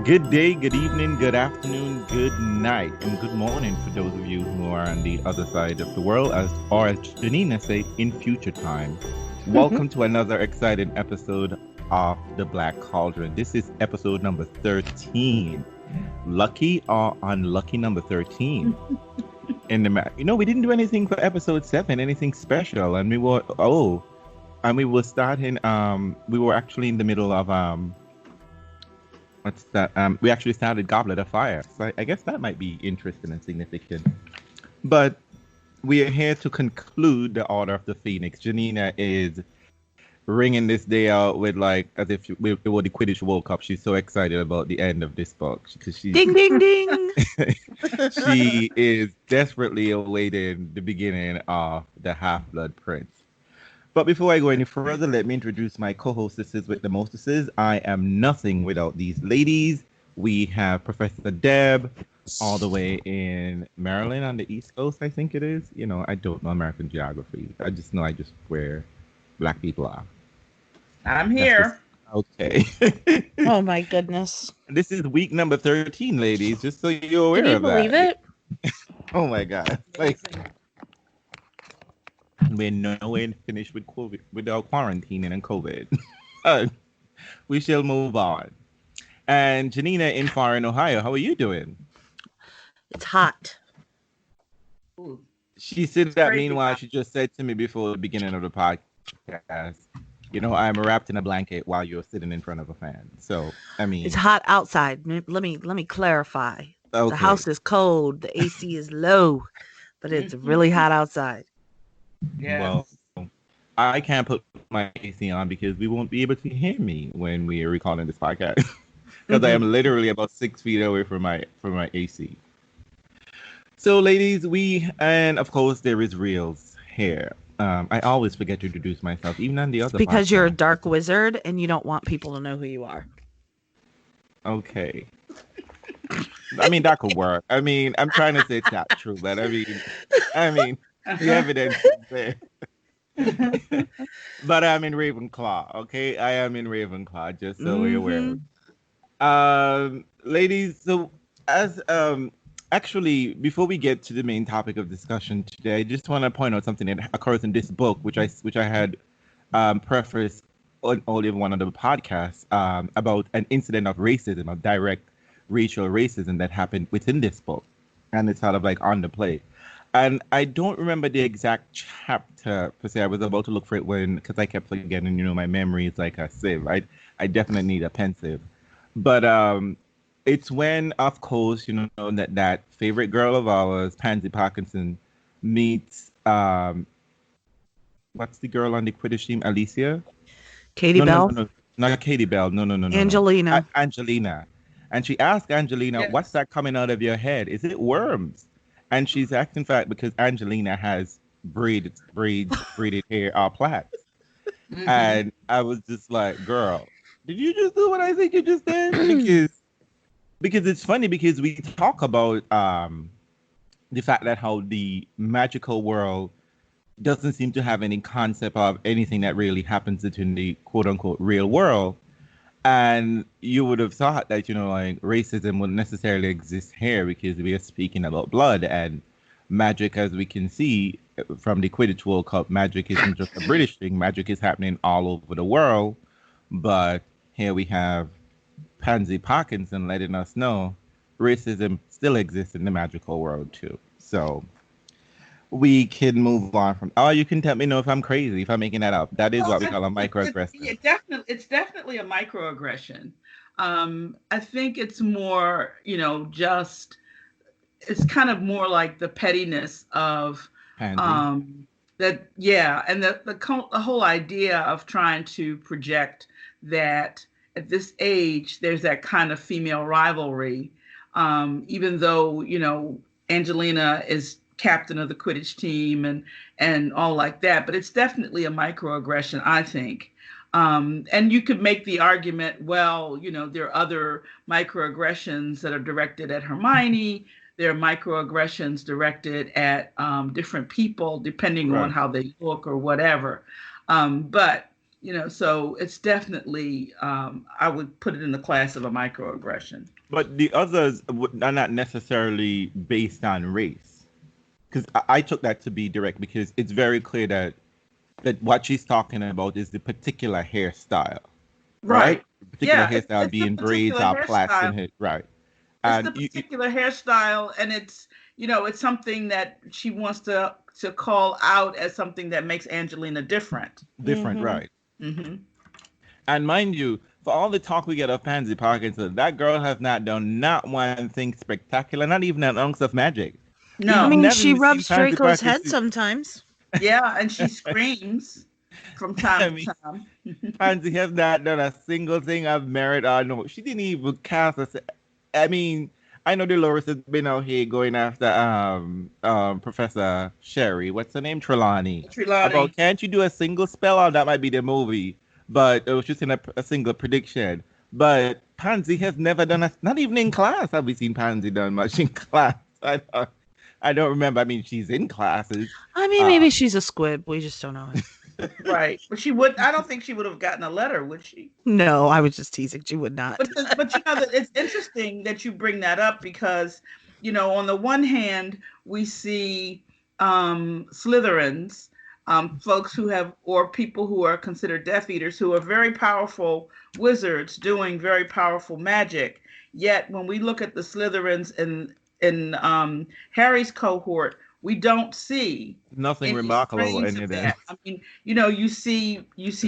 Good day, good evening, good afternoon, good night, and good morning for those of you who are on the other side of the world, or as Janina say, in future time. Welcome to another exciting episode of the Black Cauldron. This is episode number 13. Lucky or unlucky number 13. We didn't do anything for episode 7, anything special, and we were starting. We were actually in the middle of what's that? We actually started Goblet of Fire. So I guess that might be interesting and significant. But we are here to conclude the Order of the Phoenix. Janina is ringing this day out with as if it were the Quidditch World Cup. She's so excited about the end of this book because she's ding ding ding. She is desperately awaiting the beginning of the Half-Blood Prince. But before I go any further, let me introduce my co-hostesses with the mostesses. I am nothing without these ladies. We have Professor Deb, all the way in Maryland on the East Coast, I think it is. I don't know American geography. I just know where Black people are. I'm here. Okay. Oh my goodness. This is week number 13, ladies, just so you're aware of that. Can you believe it? Oh my God. We're nowhere finished with COVID, without quarantining and COVID. We shall move on. And Janina in Foreign, Ohio, how are you doing? It's hot. Ooh. She said that meanwhile, she just said to me before the beginning of the podcast, I'm wrapped in a blanket while you're sitting in front of a fan. So, it's hot outside. Let me clarify. Okay. The house is cold. The AC is low, but it's really hot outside. Yes. Well, I can't put my AC on because we won't be able to hear me when we are recording this podcast because I am literally about 6 feet away from my AC. So, ladies, and of course there is Realz here. I always forget to introduce myself, even on the other. Because podcast. You're a dark wizard and you don't want people to know who you are. Okay. That could work. I'm trying to say it's not true, but the evidence is there. But I'm in Ravenclaw, okay? I am in Ravenclaw, just so we're aware. Ladies, so as actually, before we get to the main topic of discussion today, I just want to point out something that occurs in this book, which I had prefaced on only one of the podcasts about an incident of racism, of direct racial racism that happened within this book, and it's sort of on the play. And I don't remember the exact chapter per se. I was about to look for it because I kept forgetting. My memory is like a sieve. I definitely need a pensive. But it's when, of course, that favorite girl of ours, Pansy Parkinson, meets what's the girl on the Quidditch team? Alicia? Katie Bell? No, not Katie Bell. No. Angelina. Angelina. And she asked Angelina, Yes. What's that coming out of your head? Is it worms? And she's acting fat because Angelina has braided hair or plaits. Mm-hmm. And I was just like, girl, did you just do what I think you just did? Because it's funny because we talk about the fact that how the magical world doesn't seem to have any concept of anything that really happens in the quote unquote real world. And you would have thought that, racism wouldn't necessarily exist here because we are speaking about blood and magic, as we can see from the Quidditch World Cup. Magic isn't just a British thing. Magic is happening all over the world. But here we have Pansy Parkinson letting us know racism still exists in the magical world too. So we can move on from. Oh, you can tell me if I'm crazy, if I'm making that up. That is what we call a microaggression. It's definitely a microaggression. I think it's more, just it's kind of more like the pettiness of that. Yeah, and the whole idea of trying to project that at this age there's that kind of female rivalry, even though Angelina is captain of the Quidditch team and all like that, but it's definitely a microaggression, I think. And you could make the argument, well, there are other microaggressions that are directed at Hermione. There are microaggressions directed at different people, depending on how they look or whatever. But So it's definitely, I would put it in the class of a microaggression. But the others are not necessarily based on race, because I took that to be direct because it's very clear that what she's talking about is the particular hairstyle, right? Right. The particular Yeah, hairstyle it's the being braids particular or plaits in hairstyle. it, right? It's the And particular hairstyle, and it's something that she wants to call out as something that makes Angelina different. different, Mm-hmm. right? Hmm. And mind you, for all the talk we get of Pansy Parkinson, that girl has not done not one thing spectacular, not even an ounce of magic. I No. We've mean, never she even seen rubs Pansy Draco's head Parkinson. sometimes. Yeah, and she screams from I time mean, to time. Pansy has not done a single thing of merit or no. She didn't even cast a. I mean, I know Dolores has been out here going after Professor Sherry. What's her name? Trelawney. Trelawney. About can't you do a single spell? Oh, that might be the movie, but it was just in a single prediction. But Pansy has never done not even in class have we seen Pansy done much in class. I don't remember. I mean, she's in classes. I mean, maybe she's a squib. We just don't know it. Right. But I don't think she would have gotten a letter, would she? No, I was just teasing. She would not. But that it's interesting that you bring that up because, on the one hand, we see Slytherins, folks or people who are considered Death Eaters, who are very powerful wizards doing very powerful magic. Yet when we look at the Slytherins in Harry's cohort, we don't see Nothing any remarkable strains in of it. that. I mean, you see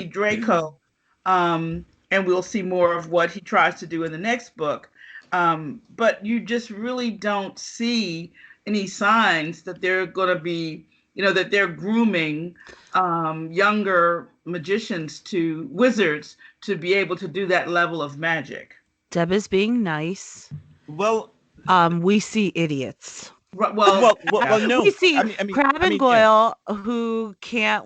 Draco, and we'll see more of what he tries to do in the next book. But you just really don't see any signs that they're going to be, that they're grooming younger wizards to be able to do that level of magic. Deb is being nice. Well, we see idiots. Well, no. We see Crab and Goyle yeah. who can't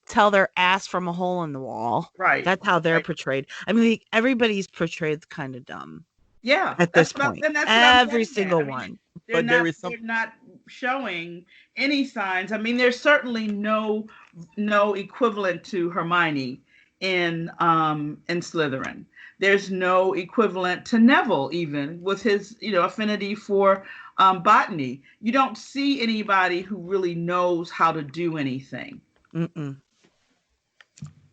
tell their ass from a hole in the wall. Right. That's how they're portrayed. I mean, everybody's portrayed kind of dumb. Yeah. At this point, every single one. They're not showing any signs. I mean, there's certainly no equivalent to Hermione in Slytherin. There's no equivalent to Neville, even with his affinity for botany. You don't see anybody who really knows how to do anything. Mm-mm.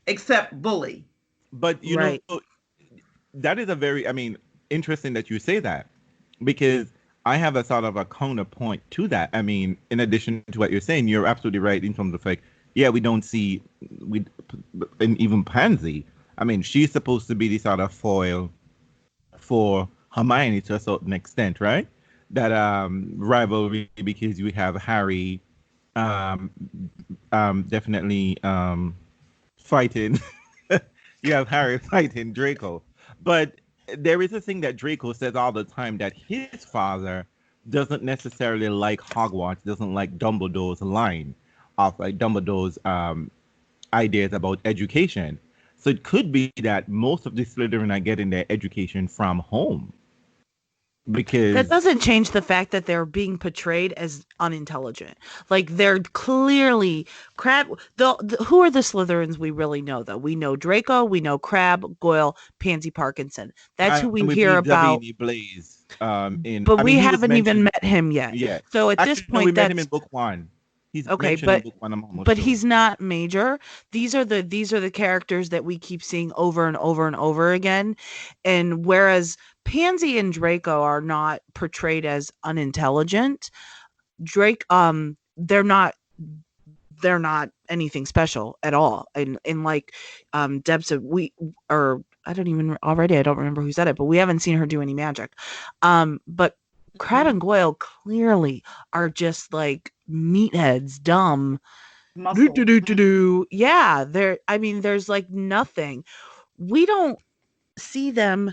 Except bully. But you know, that is a very, interesting that you say that, because I have a sort of a counterpoint to that. I mean, in addition to what you're saying, you're absolutely right in terms of we don't see, and even Pansy, I mean, she's supposed to be the sort of foil for Hermione to a certain extent, right? That rivalry, because you have Harry definitely fighting. You have Harry fighting Draco. But there is a thing that Draco says all the time, that his father doesn't necessarily like Hogwarts, doesn't like Dumbledore's line of Dumbledore's ideas about education. So it could be that most of the Slytherin are getting their education from home. Because that doesn't change the fact that they're being portrayed as unintelligent. They're clearly Crab. Who are the Slytherins we really know, though? We know Draco, we know Crab, Goyle, Pansy Parkinson. That's who we hear about. Blaze, we haven't even met him yet. Yeah. So at this point, we met him in book one. He's okay, but he's not major. These are the characters that we keep seeing over and over and over again, and whereas Pansy and Draco are not portrayed as unintelligent, they're not anything special at all. And Deb said, I don't remember who said it, but we haven't seen her do any magic. But Crab and Goyle clearly are just meatheads, dumb. Yeah, there's nothing. We don't see them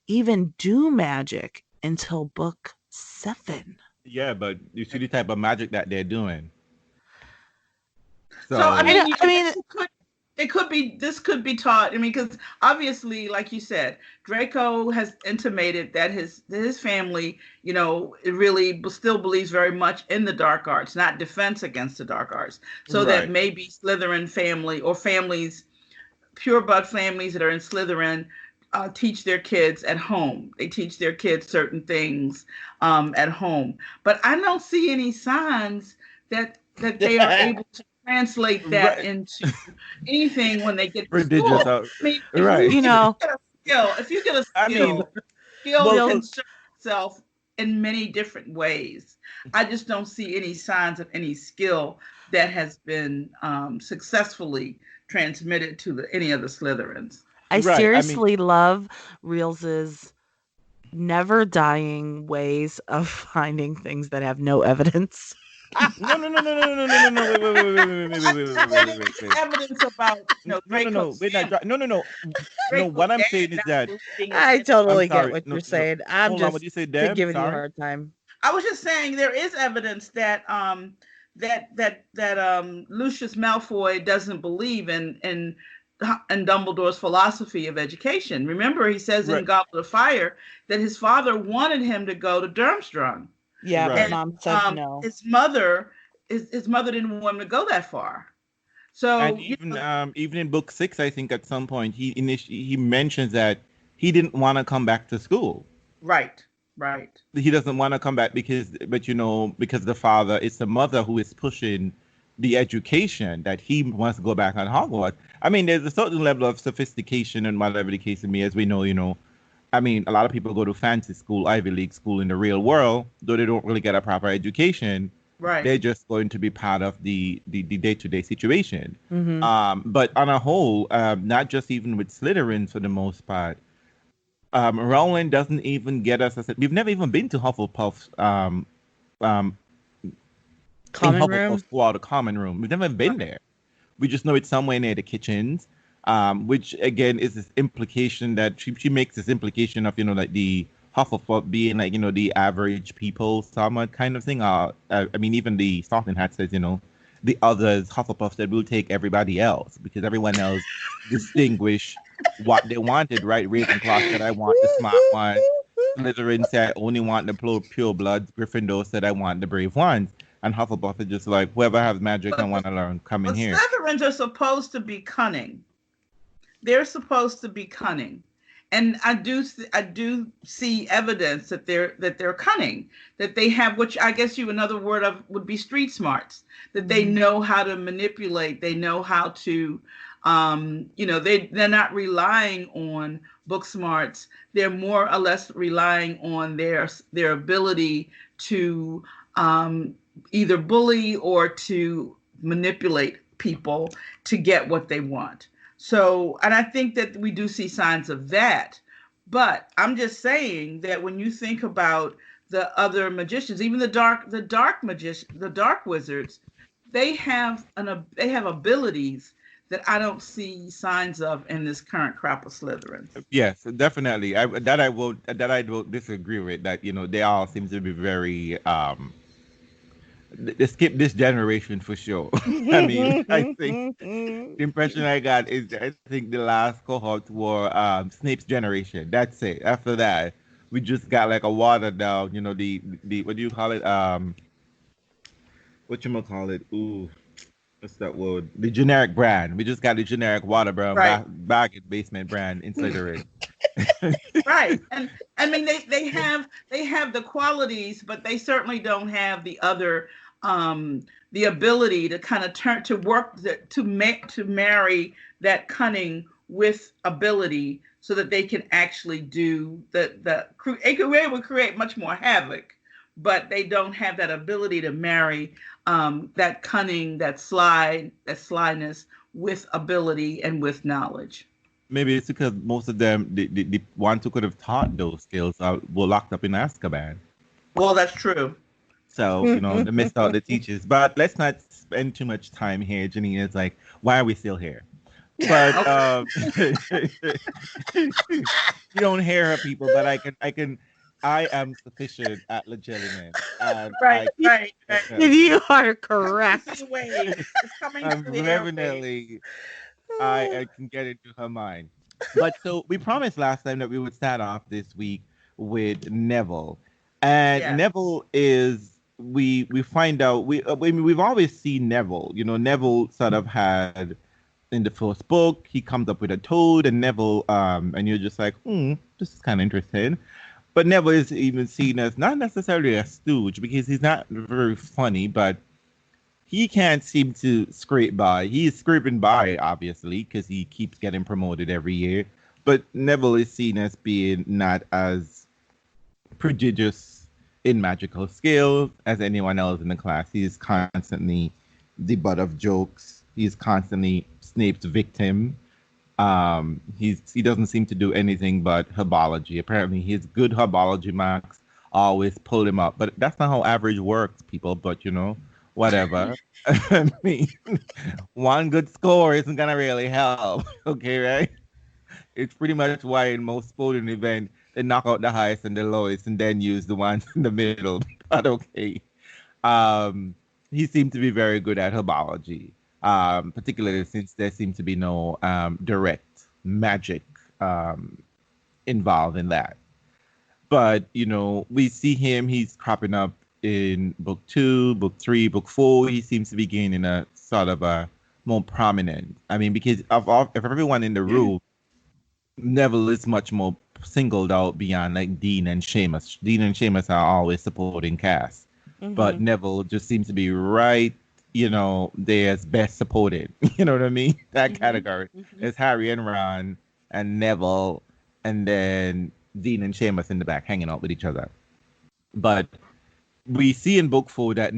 even do magic until book 7. Yeah, but you see the type of magic that they're doing. So I mean, this could be taught. I mean, because obviously, like you said, Draco has intimated that his family, it really still believes very much in the dark arts, not defense against the dark arts. So that maybe Slytherin family or families, pure blood families that are in Slytherin, teach their kids at home. They teach their kids certain things at home. But I don't see any signs that they are able to translate that into anything when they get to school. I mean, if you get a skill, skill can show itself in many different ways. I just don't see any signs of any skill that has been successfully transmitted to any of the Slytherins. I seriously love Realz's never dying ways of finding things that have no evidence. No. Wait. Evidence about No. What I'm saying is that I totally get what you're saying. I'm just what you say, Deb? giving you a hard time. I was just saying there is evidence that Lucius Malfoy doesn't believe in Dumbledore's philosophy of education. Remember, he says in Goblet of Fire that his father wanted him to go to Durmstrang. Yeah, but Mom said no. His mother didn't want him to go that far. So and even in book 6, I think at some point he mentions that he didn't want to come back to school. Right. He doesn't want to come back because the father, it's the mother who is pushing the education that he wants to go back on Hogwarts. I mean, there's a certain level of sophistication and whatever the case may be, as we know, I mean, a lot of people go to fancy school, Ivy League school in the real world, though they don't really get a proper education. Right. They're just going to be part of the day-to-day situation. Mm-hmm. But on a whole, not just even with Slytherins for the most part, Rowling doesn't even get us. We've never even been to Hufflepuff's common room. Squad, the common room. We've never been there. We just know it's somewhere near the kitchens, which again is this implication that she makes this implication of like the Hufflepuff being like the average people somewhat kind of thing. I mean, even the Sorting Hat says the others Hufflepuff said we'll take everybody else because everyone else distinguish what they wanted, right? Ravenclaw said I want the smart one. Slytherin said I only want the pure bloods. Gryffindor said I want the brave ones. And Hufflepuff is just like, whoever has magic and want to learn, come in here. Slytherins are supposed to be cunning. They're supposed to be cunning. And I do see evidence that they're cunning, that they have, which I guess another word of would be street smarts, that they know how to manipulate. They know how to, they're not relying on book smarts. They're more or less relying on their ability to either bully or to manipulate people to get what they want. So, and I think that we do see signs of that. But I'm just saying that when you think about the other magicians, even the dark wizards, they have abilities that I don't see signs of in this current crop of Slytherin. Yes, definitely. I will disagree with that. They all seem to be very they skip this generation for sure. I mean, I think the impression I got is I think the last cohort were Snape's generation. That's it. After that, we just got like a watered down, the what do you call it? Whatchamacallit? Ooh, what's that word? The generic brand. We just got the generic water brand, bag basement brand in Slytherin. Right. And I mean they have the qualities, but they certainly don't have the other the ability to kind of turn to work to marry that cunning with ability so that they can actually do it would create much more havoc, but they don't have that ability to marry that cunning, that slyness with ability and with knowledge. Maybe it's because most of them, the ones who could have taught those skills were locked up in Azkaban. Well, that's true. So, they missed out the teachers. But let's not spend too much time here. Janine is like, why are we still here? But you don't hear her, people, but I am sufficient at legitimate. Right. You are correct. It's coming I'm definitely I can get into her mind. But so we promised last time that we would start off this week with Neville, and Yes. Neville is we find out we've always seen Neville. You know, Neville sort of had in the first book he comes up with a toad, and Neville and you're just like, this is kind of interesting. But Neville is even seen as not necessarily a stooge because he's not very funny, but he can't seem to scrape by. He's scraping by, obviously, because he keeps getting promoted every year. But Neville is seen as being not as prodigious in magical skills as anyone else in the class. He is constantly the butt of jokes. He's constantly Snape's victim. He doesn't seem to do anything but herbology. Apparently, his good herbology marks always pull him up. But that's not how average works, people. But whatever. I mean, one good score isn't gonna really help. Okay, right? It's pretty much why in most sporting events they knock out the highest and the lowest and then use the ones in the middle. But okay. He seemed to be very good at herbology. Particularly since there seems to be no direct magic involved in that. But, we see him, he's cropping up in book 2, book 3, book 4. He seems to be gaining a sort of a more prominent. I mean, because of everyone in the room, Neville is much more singled out beyond like Dean and Seamus. Dean and Seamus are always supporting cast. But Neville just seems to be right, there's best supported. You know what I mean? That category. It's Harry and Ron and Neville, and then Dean and Seamus in the back hanging out with each other. But we see in book 4 that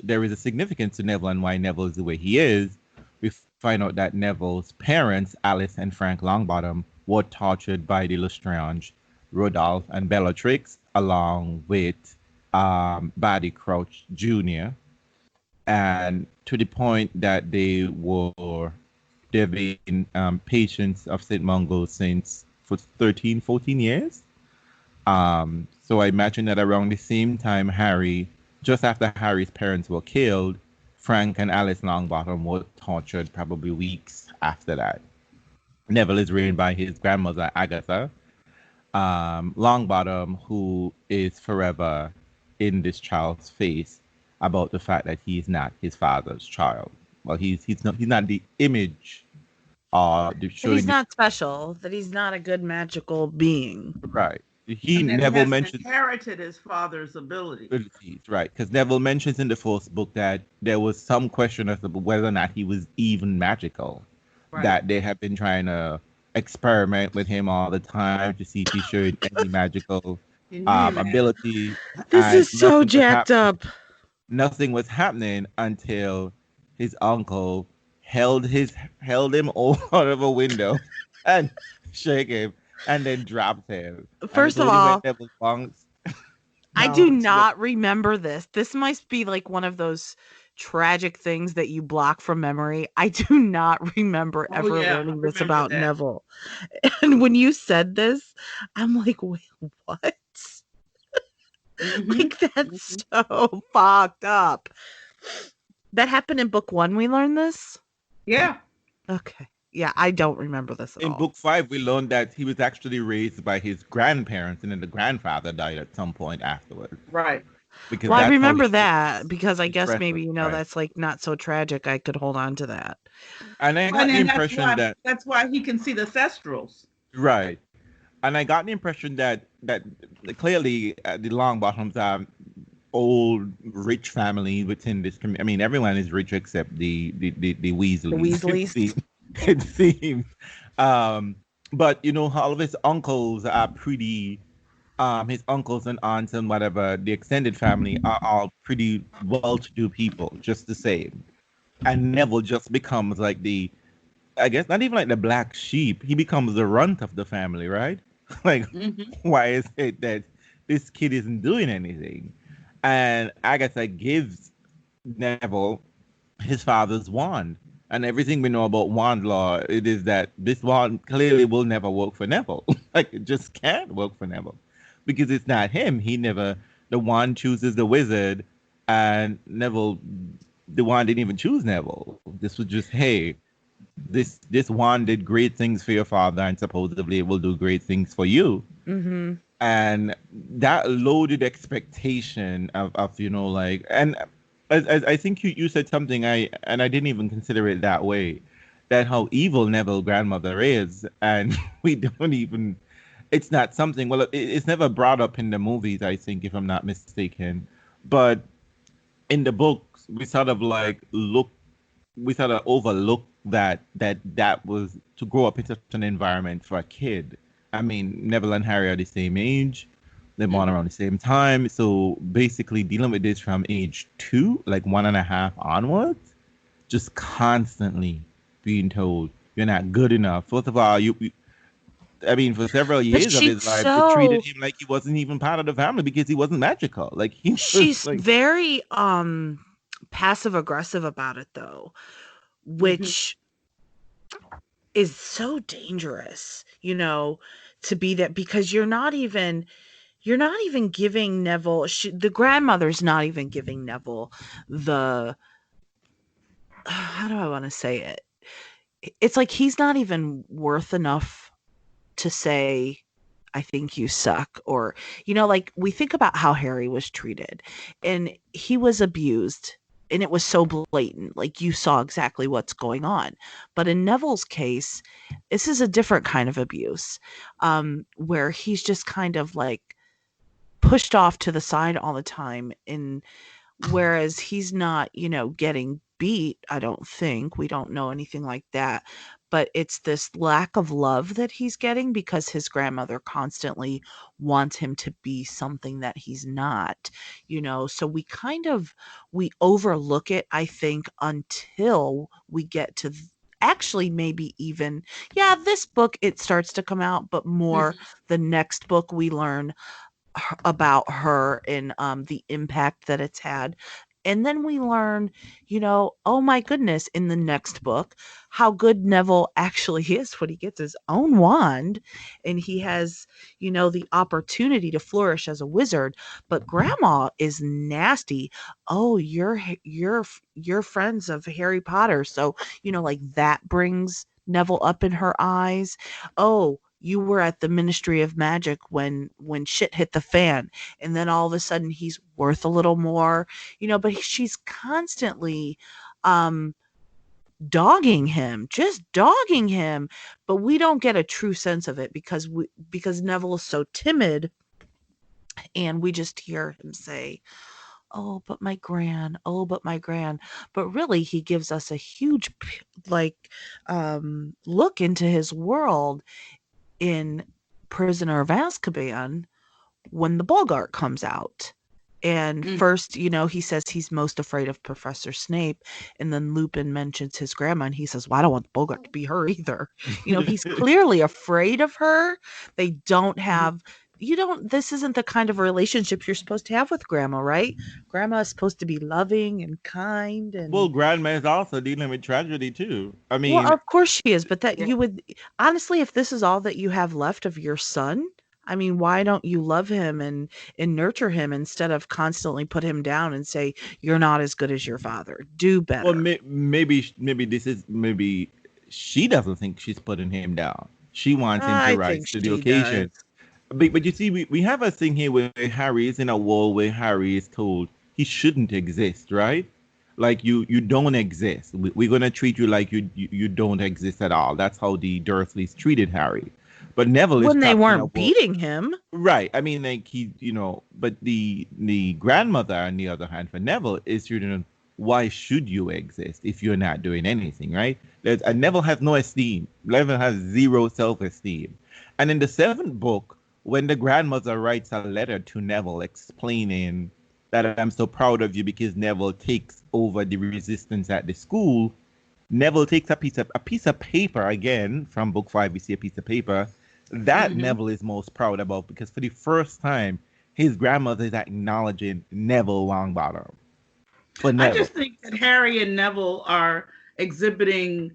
there is a significance to Neville and why Neville is the way he is. We find out that Neville's parents, Alice and Frank Longbottom, were tortured by the Lestrange, Rodolph and Bellatrix, along with Barty Crouch Jr., and to the point that they've been patients of St. Mungo since for 13, 14 years. So I imagine that around the same time just after Harry's parents were killed, Frank and Alice Longbottom were tortured probably weeks after that. Neville is raised by his grandmother, Agatha Longbottom, who is forever in this child's face about the fact that he is not his father's child. Well, he's not the image he's not special, that he's not a good magical being. Right. Neville mentions inherited his father's abilities. Right, because Neville mentions in the first book that there was some question as to whether or not he was even magical. Right. That they have been trying to experiment with him all the time to see if he showed any magical ability. This is so jacked up. Nothing was happening until his uncle held him out of a window and shook him and then dropped him. First of all, I do not remember this. This must be like one of those tragic things that you block from memory. I do not remember ever learning this about Neville. And when you said this, I'm like, wait, what? Like, that's so fucked up. That happened in book 1, we learned this? Yeah. Okay. Yeah, I don't remember this at all. In book 5, we learned that he was actually raised by his grandparents, and then the grandfather died at some point afterwards. Right. Because I remember that, because I guess maybe, that's like not so tragic. I could hold on to that. And I got the impression that's why he can see the thestrals. Right. And I got the impression that clearly the Longbottoms are old, rich family within this community. I mean, everyone is rich except the Weasleys. The Weasleys. It seems. But, all of his uncles are pretty... his uncles and aunts and whatever, the extended family are all pretty well-to-do people, just the same. And Neville just becomes like I guess not even like the black sheep. He becomes the runt of the family, right? Like, why is it that this kid isn't doing anything? And Agatha gives Neville his father's wand. And everything we know about wand law, it is that this wand clearly will never work for Neville. Like, it just can't work for Neville. Because it's not him. The wand chooses the wizard, and Neville, the wand didn't even choose Neville. This was just, hey, this wand did great things for your father, and supposedly it will do great things for you. Mm-hmm. And that loaded expectation of like, and as I think you said something, I didn't even consider it that way, that how evil Neville grandmother is, and we don't even, it's not something, well, it's never brought up in the movies, I think, if I'm not mistaken, but in the books we sort of like we sort of overlook that was to grow up in such an environment for a kid. I mean, Neville and Harry are the same age. They're born around the same time. So basically dealing with this from age 2, like 1.5 onwards, just constantly being told you're not good enough. First of all, I mean, for several But years of she's his life, they treated so him like he wasn't even part of the family because he wasn't magical. Like he was she's like, very passive aggressive about it though, Mhm. which is so dangerous, to be that, because you're not even giving Neville, the grandmother's not even giving Neville the how do I want to say it? It's like he's not even worth enough to say, I think you suck. Or, like we think about how Harry was treated, and he was abused, and it was so blatant. Like you saw exactly what's going on. But in Neville's case, this is a different kind of abuse, where he's just kind of like pushed off to the side all the time. And whereas he's not, getting beat, I don't think. We don't know anything like that. But it's this lack of love that he's getting because his grandmother constantly wants him to be something that he's not, So we overlook it, I think, until we get to actually maybe even, yeah, this book it starts to come out, but more the next book we learn about her and the impact that it's had. And then we learn, oh my goodness, in the next book, how good Neville actually is when he gets his own wand and he has, the opportunity to flourish as a wizard. But Grandma is nasty. Oh, you're friends of Harry Potter. So, like that brings Neville up in her eyes. Oh, you were at the Ministry of Magic when shit hit the fan, and then all of a sudden he's worth a little more, but she's constantly um dogging him, just dogging him, but we don't get a true sense of it because Neville is so timid, and we just hear him say, "Oh, but my gran. Oh, but my gran." But really, he gives us a huge, like, look into his world in Prisoner of Azkaban when the Boggart comes out. And Mhm. first, he says he's most afraid of Professor Snape. And then Lupin mentions his grandma and he says, well, I don't want Bogart to be her either. He's clearly afraid of her. They don't have, this isn't the kind of relationship you're supposed to have with grandma, right? Grandma is supposed to be loving and kind well, and, grandma is also dealing with tragedy too. I well, mean, of course she is, but that Yeah. you would honestly, if this is all that you have left of your son, I mean, why don't you love him and nurture him instead of constantly put him down and say you're not as good as your father? Do well, better. maybe this is maybe she doesn't think she's putting him down. She wants him to I rise think to the she does. occasion. But you see, we have a thing here where Harry is in a world where Harry is told he shouldn't exist, right? Like you don't exist. We're gonna treat you like you don't exist at all. That's how the Dursleys treated Harry. But Neville is When they trapped in a weren't world. beating him. Right. I mean, like but the grandmother, on the other hand, for Neville, is why should you exist if you're not doing anything, right? Neville has no esteem. Neville has zero self-esteem. And in the seventh book, when the grandmother writes a letter to Neville explaining that I'm so proud of you because Neville takes over the resistance at the school, Neville takes a piece of paper again from book 5. We see a piece of paper that Mhm. Neville is most proud about because for the first time, his grandmother is acknowledging Neville Longbottom for I Neville. just think that Harry and Neville are exhibiting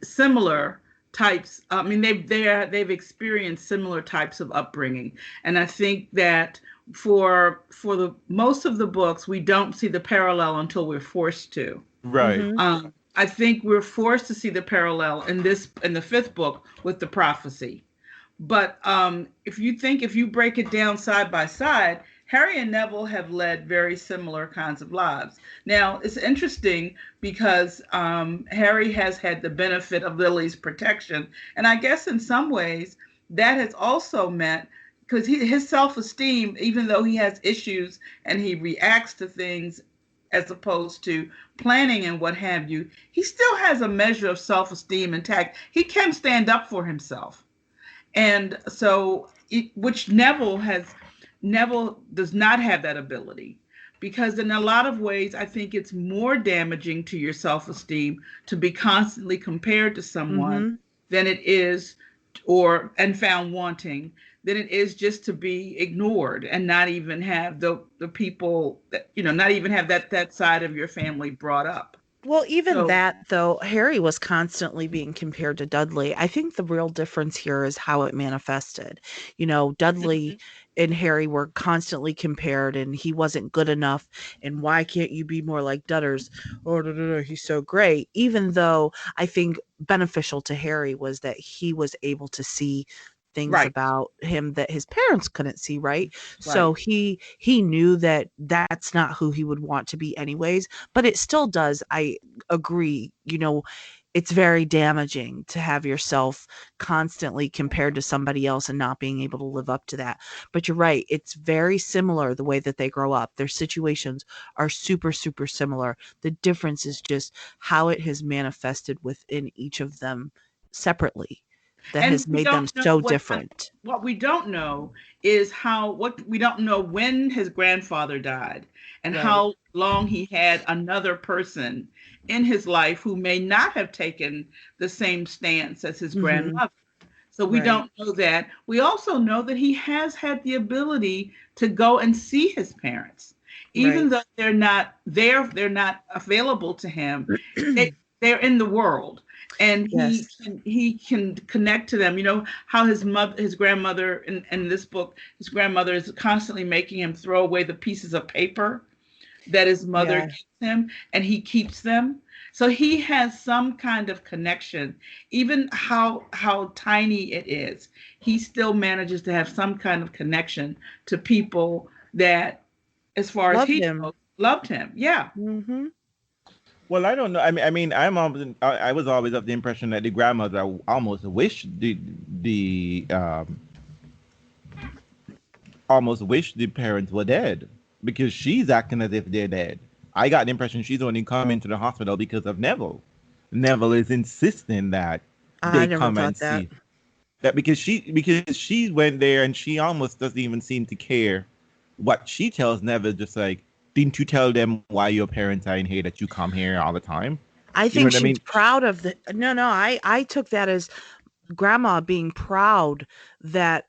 similar types. I mean, they've experienced similar types of upbringing, and I think that for the most of the books, we don't see the parallel until we're forced to. Right. Mhm. I think we're forced to see the parallel in the fifth book with the prophecy. But if you break it down side by side, Harry and Neville have led very similar kinds of lives. Now, it's interesting because Harry has had the benefit of Lily's protection. And I guess in some ways, that has also meant, because his self-esteem, even though he has issues and he reacts to things as opposed to planning and what have you, he still has a measure of self-esteem intact. He can stand up for himself. And so, which Neville does not have that ability, because in a lot of ways, I think it's more damaging to your self-esteem to be constantly compared to someone than it is, and found wanting, than it is just to be ignored and not even have the people that, not even have that side of your family brought up. Well, even So, that, though, Harry was constantly being compared to Dudley. I think the real difference here is how it manifested. Dudley and Harry were constantly compared, and he wasn't good enough. And why can't you be more like Dudders? Oh, he's so great. Even though I think beneficial to Harry was that he was able to see things right, about him that his parents couldn't see, right? So right. he knew that that's not who he would want to be anyways, but it still does, I agree, it's very damaging to have yourself constantly compared to somebody else and not being able to live up to that. But you're right, it's very similar the way that they grow up. Their situations are super, super similar. The difference is just how it has manifested within each of them separately that And has we made them don't know so different. what we don't know is what we don't know when his grandfather died and Right. how long he had another person in his life who may not have taken the same stance as his Mhm. grandmother. So we Right. don't know that. We also know that he has had the ability to go and see his parents, even Right. though they're not there, they're not available to him. They, they're in the world, and Yes. he can connect to them. You know how his grandmother in this book, his grandmother is constantly making him throw away the pieces of paper that his mother Yeah. gives him, and he keeps them. So he has some kind of connection, even how tiny it is. He still manages to have some kind of connection to people that, as far as Love he him. knows, loved him. Yeah. Mhm. Well, I don't know. I was always of the impression that the grandmother almost wished the parents were dead, because she's acting as if they're dead. I got the impression she's only coming to the hospital because of Neville. Neville is insisting that I they never come and thought that. see that, because she went there and she almost doesn't even seem to care what she tells Neville. Just like, didn't you tell them why your parents are in here, that you come here all the time? I You know think what I she was mean? proud of the no, I took that as grandma being proud that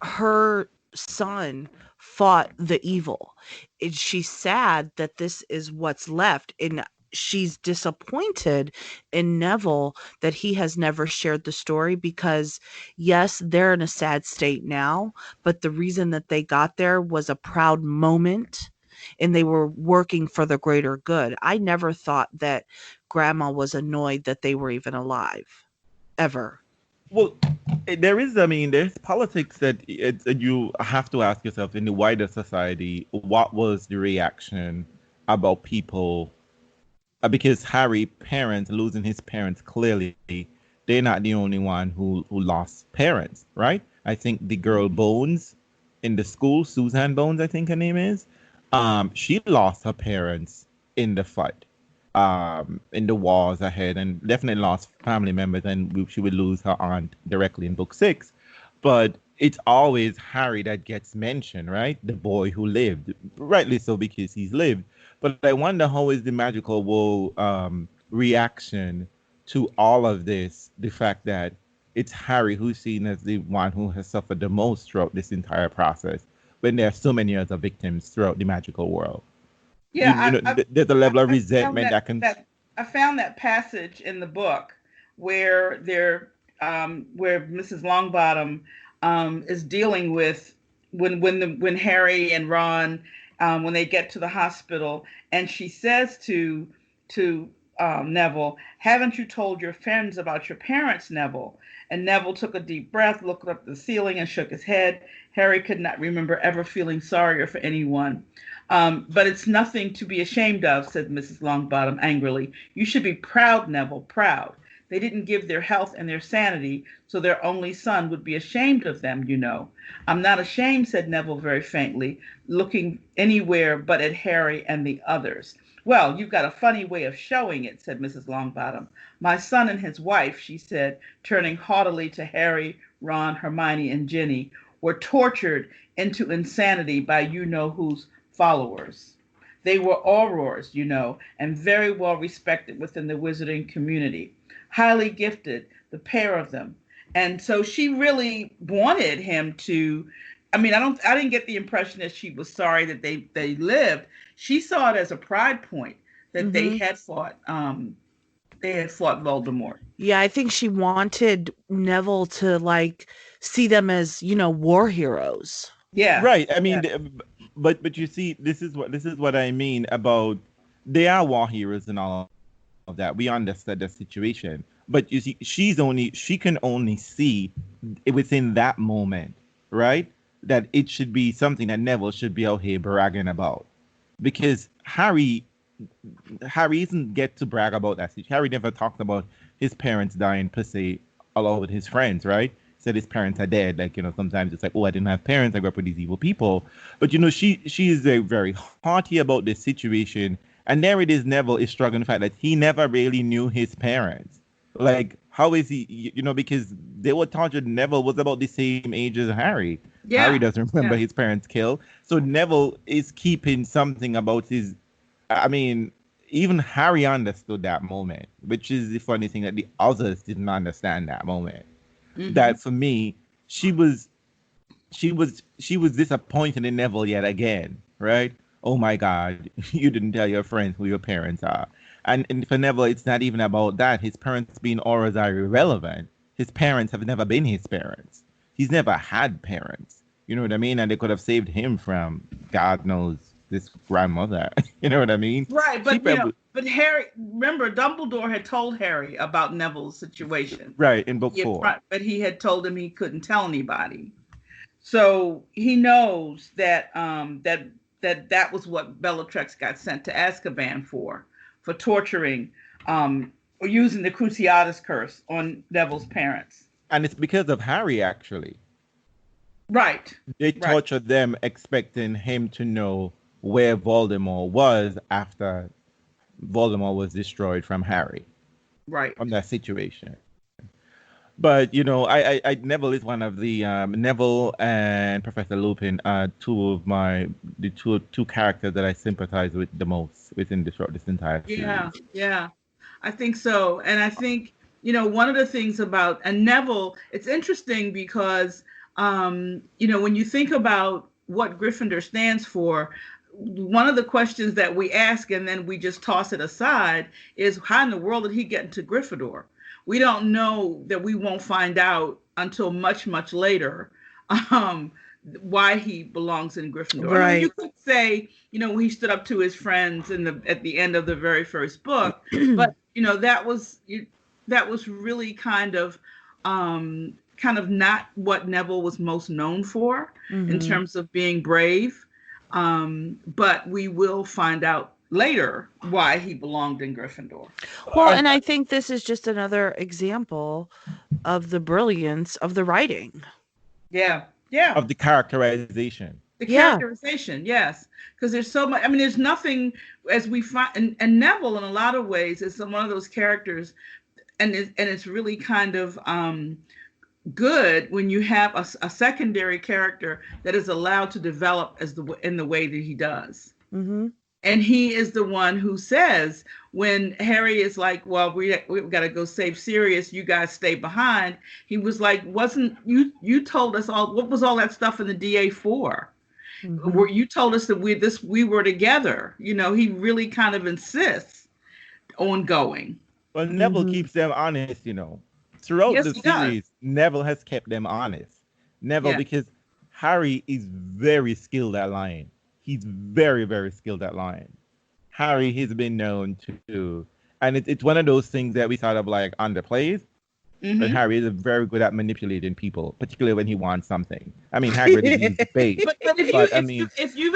her son fought the evil. She's sad that this is what's left, and she's disappointed in Neville that he has never shared the story, because yes, they're in a sad state now, but the reason that they got there was a proud moment and they were working for the greater good. I never thought that grandma was annoyed that they were even alive ever. Well, there's politics that you have to ask yourself in the wider society. What was the reaction about people? Because Harry parents losing his parents, clearly they're not the only one who lost parents, right? I think the girl Bones in the school, Suzanne Bones, I think her name is, she lost her parents in the fight, in the wars ahead, and definitely lost family members, and she would lose her aunt directly in book 6. But it's always Harry that gets mentioned, right? The boy who lived, rightly so, because he's lived. But I wonder how is the magical world reaction to all of this, the fact that it's Harry who's seen as the one who has suffered the most throughout this entire process, when there are so many other victims throughout the magical world. Yeah, There's a level of I found resentment that that can. that I found that passage in the book where where Mrs. Longbottom is dealing with when Harry and Ron when they get to the hospital, and she says to Neville, haven't you told your friends about your parents, Neville? And Neville took a deep breath, looked up at the ceiling, and shook his head. Harry could not remember ever feeling sorrier for anyone. But it's nothing to be ashamed of, said Mrs. Longbottom angrily. You should be proud, Neville, proud. They didn't give their health and their sanity, so their only son would be ashamed of them, you know. I'm not ashamed, said Neville very faintly, looking anywhere but at Harry and the others. Well, you've got a funny way of showing it, said Mrs. Longbottom. My son and his wife, she said, turning haughtily to Harry, Ron, Hermione, and Ginny, were tortured into insanity by you-know-who's followers. They were aurors, you know, and very well respected within the wizarding community. Highly gifted, the pair of them. And so she really wanted him to, I didn't get the impression that she was sorry that they lived. She saw it as a pride point that they had fought Voldemort. Yeah, I think she wanted Neville to see them as, war heroes. Yeah. Right. I mean, but you see, this is what I mean about they are war heroes and all of that. We understand the situation. But you see, she can only see within that moment, right? That it should be something that Neville should be out here bragging about. Because Harry doesn't get to brag about that. Harry never talked about his parents dying per se along with his friends, right? Said his parents are dead. Sometimes it's like, oh, I didn't have parents. I grew up with these evil people. But she is very haughty about this situation. And there it is, Neville is struggling with the fact that he never really knew his parents. Like, how is he, because they were taught that Neville was about the same age as Harry. Yeah. Harry doesn't remember his parents killed. So Neville is keeping something about even Harry understood that moment, which is the funny thing that the others didn't understand that moment. Mm-hmm. That for me, she was disappointed in Neville yet again, right? Oh my God, you didn't tell your friends who your parents are. And for Neville, it's not even about that. His parents being auras are irrelevant. His parents have never been his parents. He's never had parents. You know what I mean? And they could have saved him from, God knows, this grandmother. You know what I mean? Right, but Harry, remember, Dumbledore had told Harry about Neville's situation. Right, in book 4. But he had told him he couldn't tell anybody. So he knows that that was what Bellatrix got sent to Azkaban for torturing or using the Cruciatus curse on Neville's parents. And it's because of Harry, actually. Right. They tortured them expecting him to know where Voldemort was after Voldemort was destroyed from Harry. Right. From that situation. But, I Neville is one of the Neville and Professor Lupin are two characters that I sympathize with the most within this entire series. Yeah. I think so. And I think, one of the things about Neville, it's interesting because, when you think about what Gryffindor stands for, one of the questions that we ask and then we just toss it aside is, how in the world did he get into Gryffindor? We don't know, that we won't find out until much, much later, why he belongs in Gryffindor. Right. You could say, when he stood up to his friends at the end of the very first book, but that was really kind of not what Neville was most known for in terms of being brave. But we will find out later why he belonged in Gryffindor. Well, and I think this is just another example of the brilliance of the writing. Yeah. Of the characterization. The characterization, yes. Because there's so much, there's nothing, as we find, and Neville in a lot of ways is one of those characters, and it's really kind of good when you have a secondary character that is allowed to develop in the way that he does. Mm-hmm. And he is the one who says, when Harry is like, well, we've got to go save Sirius, you guys stay behind. He was like, wasn't you told us all, what was all that stuff in the DA for? Mm-hmm. Where you told us that we were together. He really kind of insists on going. Well, Neville keeps them honest, Throughout the series, Neville has kept them honest. Because Harry is very skilled at lying. He's very, very skilled at lying. Harry has been known to And it's one of those things that we sort of like underplays. But Harry is very good at manipulating people, particularly when he wants something. I mean, Hagrid is used bait. But if you've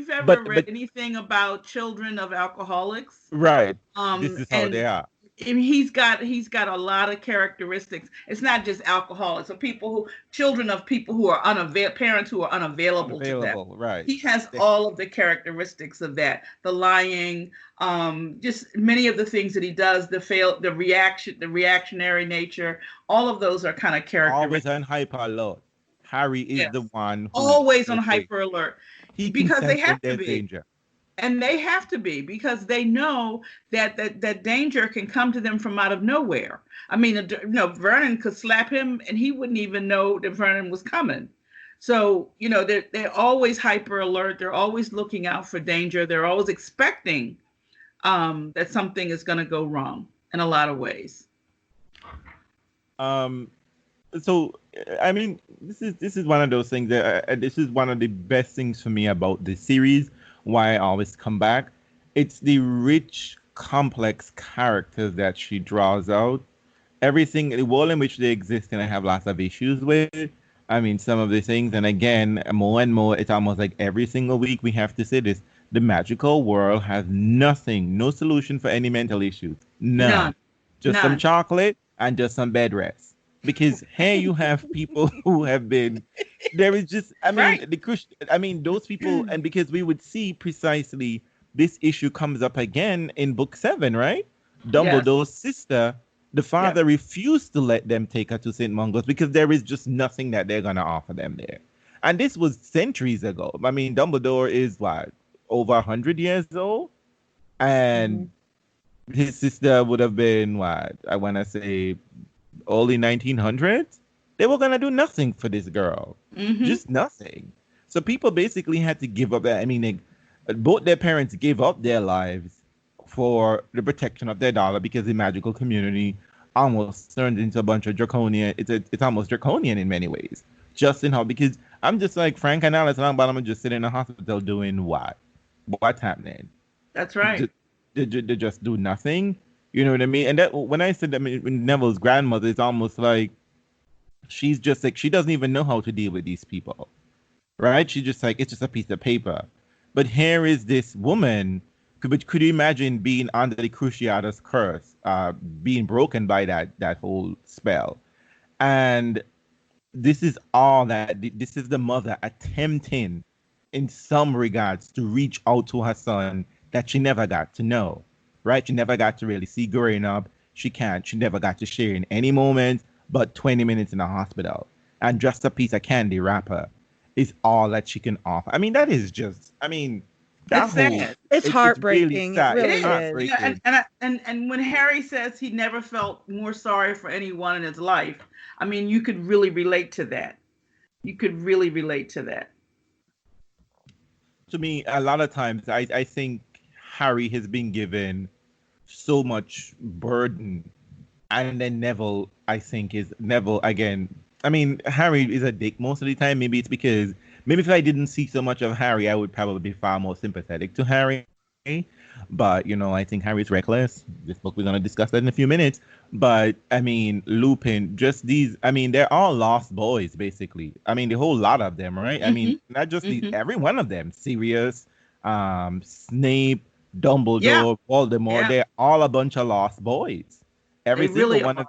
ever read anything about children of alcoholics, right? This is how they are. And he's got a lot of characteristics. It's not just alcoholics, or children of people who are parents who are unavailable to them. Right. He has all of the characteristics of that. The lying, just many of the things that he does, the reactionary nature, all of those are kind of characteristics. Always on hyper alert. Harry is the one always on hyper alert. Because they have to be. Danger. And they have to be, because they know that danger can come to them from out of nowhere. I mean, Vernon could slap him and he wouldn't even know that Vernon was coming. So, they're always hyper alert. They're always looking out for danger. They're always expecting that something is going to go wrong in a lot of ways. So, I mean, this is one of those things that this is one of the best things for me about this series. Why I always come back. It's the rich, complex characters that she draws out. Everything, the world in which they exist, and I have lots of issues with. I mean, some of the things, and again, more and more, it's almost like every single week we have to say this. The magical world has nothing, no solution for any mental issues. None. Just some chocolate and just some bed rest. Because here you have people who have been, there is just, I mean, those people, and because we would see precisely this issue comes up again in book 7, right? Dumbledore's sister, the father refused to let them take her to St. Mungo's because there is just nothing that they're going to offer them there. And this was centuries ago. I mean, Dumbledore is over 100 years old? And his sister would have been, I want to say, early 1900s. They were gonna do nothing for this girl, just nothing. So people basically had to give up that. I mean, both their parents gave up their lives for the protection of their daughter because the magical community almost turned into a bunch of draconian. It's almost draconian in many ways. Just in how, because I'm just like Frank and Alice Longbottom are just sitting in a hospital doing what? What's happening? That's right. They just do nothing. You know what I mean? And that, when I said that, Neville's grandmother, is almost like she's just like, she doesn't even know how to deal with these people, right? She's just like, it's just a piece of paper. But here is this woman. Could you imagine being under the Cruciatus curse, being broken by that whole spell? And this is all that. This is the mother attempting, in some regards, to reach out to her son that she never got to know. Right? She never got to really see growing up. She never got to share in any moment but 20 minutes in a hospital. And just a piece of candy wrapper is all that she can offer. I mean, that is just, I mean, that's sad. It's heartbreaking. It really is. Yeah, and when Harry says he never felt more sorry for anyone in his life, I mean, you could really relate to that. To me, a lot of times, I think Harry has been given so much burden, and then Neville, I think, is Neville again. I mean, Harry is a dick most of the time. Maybe it's because if I didn't see so much of Harry, I would probably be far more sympathetic to Harry. But I think Harry's reckless. This book, we're gonna discuss that in a few minutes. But I mean, Lupin, just these. I mean, they're all lost boys, basically. I mean, the whole lot of them, right? I mean, not just every one of them. Sirius, Snape, Dumbledore, Voldemort, they're all a bunch of lost boys. Every single one of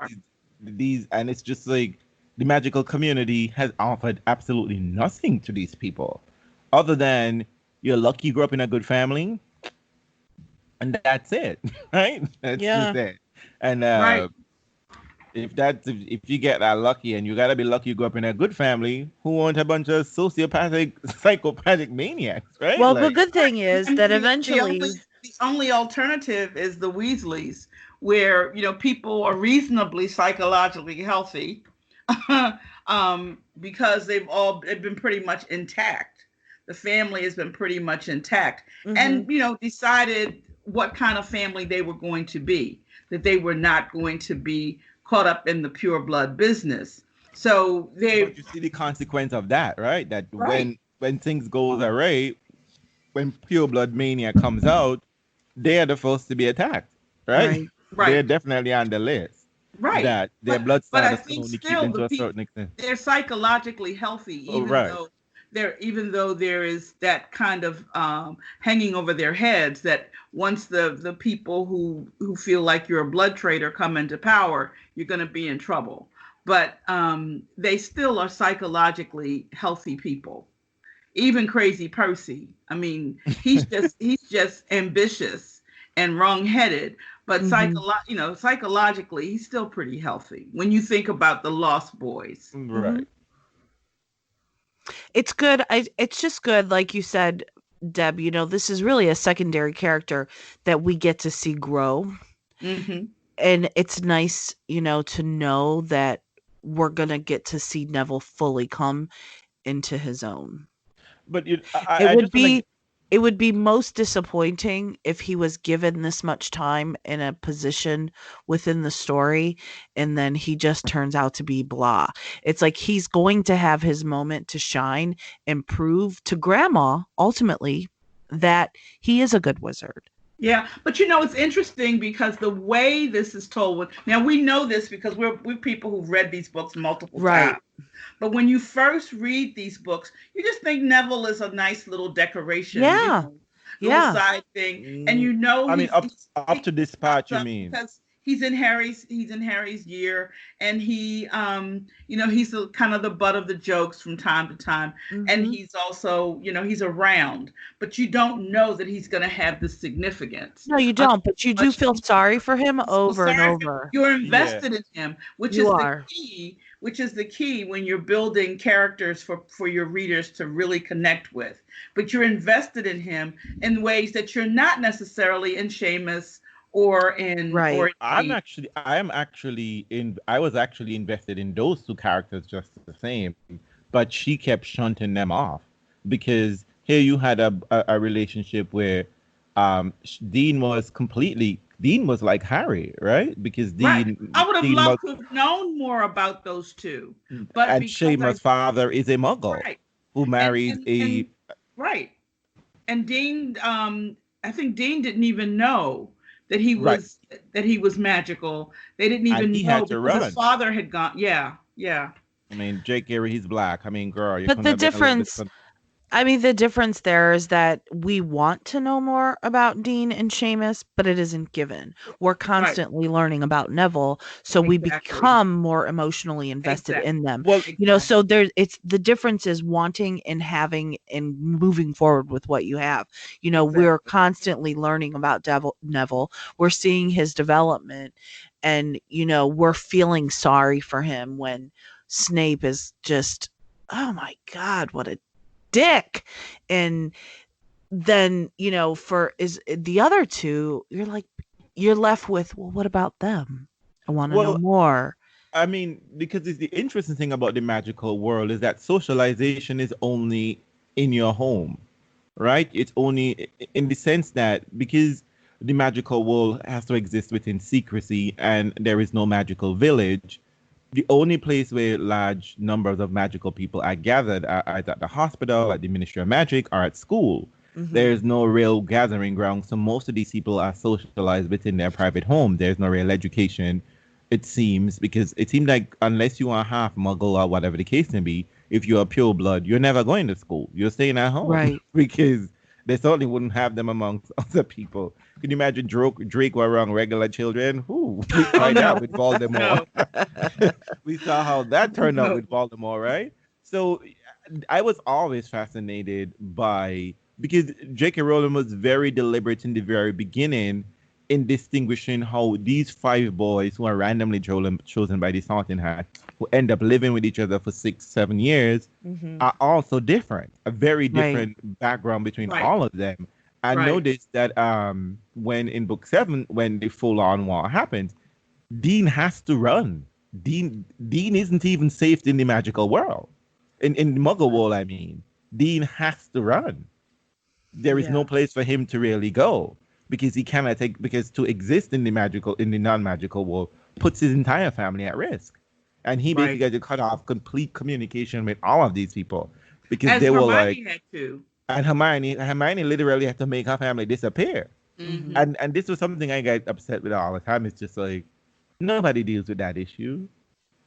these, and it's just like the magical community has offered absolutely nothing to these people, other than you're lucky you grew up in a good family, and that's it, right? That's just it. And if you get that lucky, and you gotta be lucky you grew up in a good family, who aren't a bunch of sociopathic, psychopathic maniacs, right? Well, the good thing is that eventually the only alternative is the Weasleys, where people are reasonably psychologically healthy, because they've been pretty much intact. The family has been pretty much intact, and decided what kind of family they were going to be. That they were not going to be caught up in the pure blood business. So but you see the consequence of that, right? That when things go awry, when pure blood mania comes out, they are the first to be attacked. right? Right. They're Right. definitely on the list Right. that their blood But I status can think only keep still them the to a people, certain extent. they're psychologically healthy, Oh, right. even though there is that kind of hanging over their heads that once the people who feel like you're a blood traitor come into power, you're going to be in trouble. But they still are psychologically healthy people. Even Crazy Percy. I mean, he's just ambitious and wrong-headed, but Hmm. psychologically, he's still pretty healthy when you think about the Lost Boys. Hmm. Right. It's good. It's just good, like you said, Deb. This is really a secondary character that we get to see grow, Mm-hmm. and it's nice, to know that we're gonna get to see Neville fully come into his own. But It I would just want to. be it would be most disappointing if he was given this much time in a position within the story and then he just turns out to be blah. It's like he's going to have his moment to shine and prove to grandma ultimately that he is a good wizard. Yeah, but it's interesting because the way this is told. Now we know this because we're people who've read these books multiple Right. times. But when you first read these books, you just think Neville is a nice little decoration, Yeah. little Yeah. side thing, and Mm, I mean, up he to this part, pops you up mean? because he's in Harry's year, and he's kind of the butt of the jokes from time to time, and Mhm. he's also he's around, but you don't know that he's going to have the significance No, you until don't, but you do much feel sorry for him so over and sorry for over. you're Yeah. invested in him, which You is the are. key, when you're building characters for your readers to really connect with. But you're invested in him in ways that you're not necessarily in Seamus or Right. in Dean. I was actually invested in those two characters just the same, but she kept shunting them off because here you had a relationship where Dean was like Harry, right? Because Right. I would have Dean was loved to have known more about those two, but and because Seamus' father is a muggle right. who and marries and a and right. And Dean, I think Dean didn't even know that he right, was magical. They didn't and even he know had to because his run. father had gone. Yeah, yeah, I mean, Jake Gary, he's black. I mean, girl, you But couldn't the have been a little bit. difference the difference there is that we want to know more about Dean and Seamus, but it isn't given. We're right, constantly learning about Neville, so we exactly, become more emotionally invested exactly, in them. Well, So exactly. it's the difference is wanting and having and moving forward with what you have. We're Exactly. constantly learning about Neville. We're seeing his development and we're feeling sorry for him when Snape is just, oh my god, what a dick. And then for is the other two, you're left with, well, what about them? I want to know well, more. I mean, because it's the interesting thing about the magical world is that socialization is only in your home, right? It's only in the sense that because the magical world has to exist within secrecy and there is no magical village, the only place where large numbers of magical people are gathered are either at the hospital, at the Ministry of Magic, or at school. Hmm. There's no real gathering ground, so most of these people are socialized within their private home. There's no real education, it seems, because it seems like unless you are half muggle or whatever the case may be, if you're a pure blood, you're never going to school. You're staying at home Right. because they certainly wouldn't have them amongst other people. Can you imagine Drake were around regular children? Who we Oh tried that no, with Voldemort. no, We saw how that turned out no. with Baltimore, right? So I was always fascinated by because J.K. Rowling was very deliberate in the very beginning in distinguishing how these five boys who are randomly chosen by the Sorting Hat, who end up living with each other for 6, 7 years, Hmm. are also different. A very Right. different background between Right, all of them. I right, noticed that when in book 7, when the full on war happens, Dean has to run. Dean isn't even safe in the magical world. In the Muggle world, I mean. Dean has to run. There is no Yeah. place for him to really go because he cannot take because to exist in the non-magical world puts his entire family at risk. And he basically right. had to cut off complete communication with all of these people because As they were like Hermione had to. and Hermione literally had to make her family disappear. Mm-hmm. And this was something I get upset with all the time. It's just like nobody deals with that issue.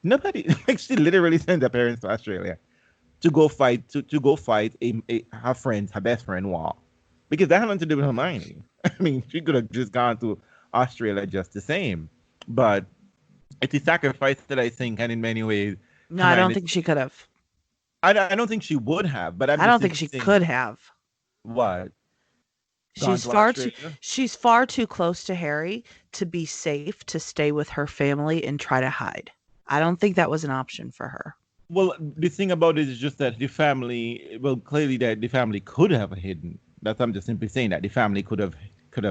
Nobody like she literally sends her parents to Australia to go fight her friend's her best friend war. Because that had nothing to do with Hermione. I mean, she could have just gone to Australia just the same. But it's a sacrifice that I think, and in many ways, No, I don't Hermione. think she could have. I don't think she would have, but I'm I just don't think she suggesting could have. what gone She's to far too Australia. she's far too close to Harry to be safe to stay with her family and try to hide. I don't think that was an option for her. Well, the thing about it is just that the family, well, clearly that the family could have hidden. That's I'm just simply saying that the family could have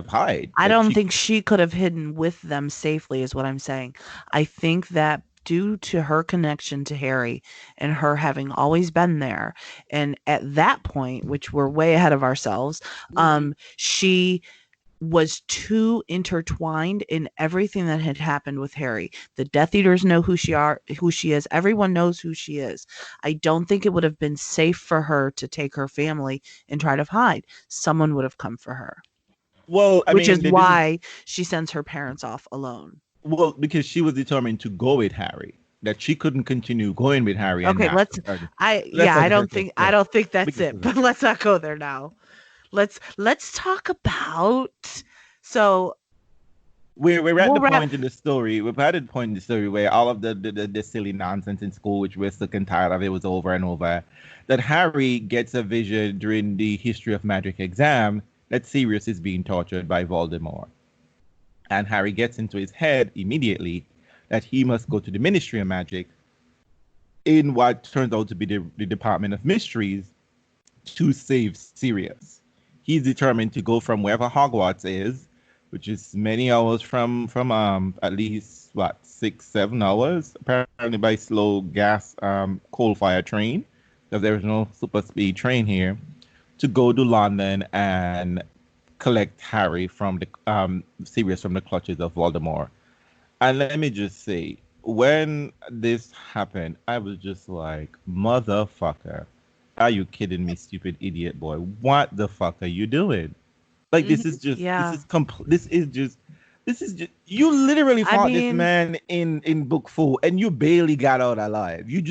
hide. I That don't she, think she could have hidden with them safely, is what I'm saying. I think that due to her connection to Harry and her having always been there, and at that point, which we're way ahead of ourselves, she was too intertwined in everything that had happened with Harry. The Death Eaters know who she is. Everyone knows who she is. I don't think it would have been safe for her to take her family and try to hide. Someone would have come for her. well, I Which is mean, this is why she sends her parents off alone. well because she was determined to go with Harry. That she couldn't continue going with Harry and Okay, not. Let's I not don't let's, think yeah, that's because it. But let's not go there now. Let's talk about so we're at we'll the wrap point in the story. We're at the point in the story where all of the silly nonsense in school, which we're sick and tired of, it was over and over. That Harry gets a vision during the history of magic exam that Sirius is being tortured by Voldemort, and Harry gets into his head immediately that he must go to the Ministry of Magic in what turns out to be the Department of Mysteries to save Sirius. He's determined to go from wherever Hogwarts is, which is many hours from at least what 6 7 hours apparently by slow gas coal fire train because there is no super speed train here to go to London and collect Harry from the Sirius from the clutches of Voldemort. And let me just say, when this happened, I was just like, motherfucker, are you kidding me, stupid idiot boy? What the fuck are you doing? Like yeah. this is just you literally I fought this mean, man in book 4 and you barely got out alive. You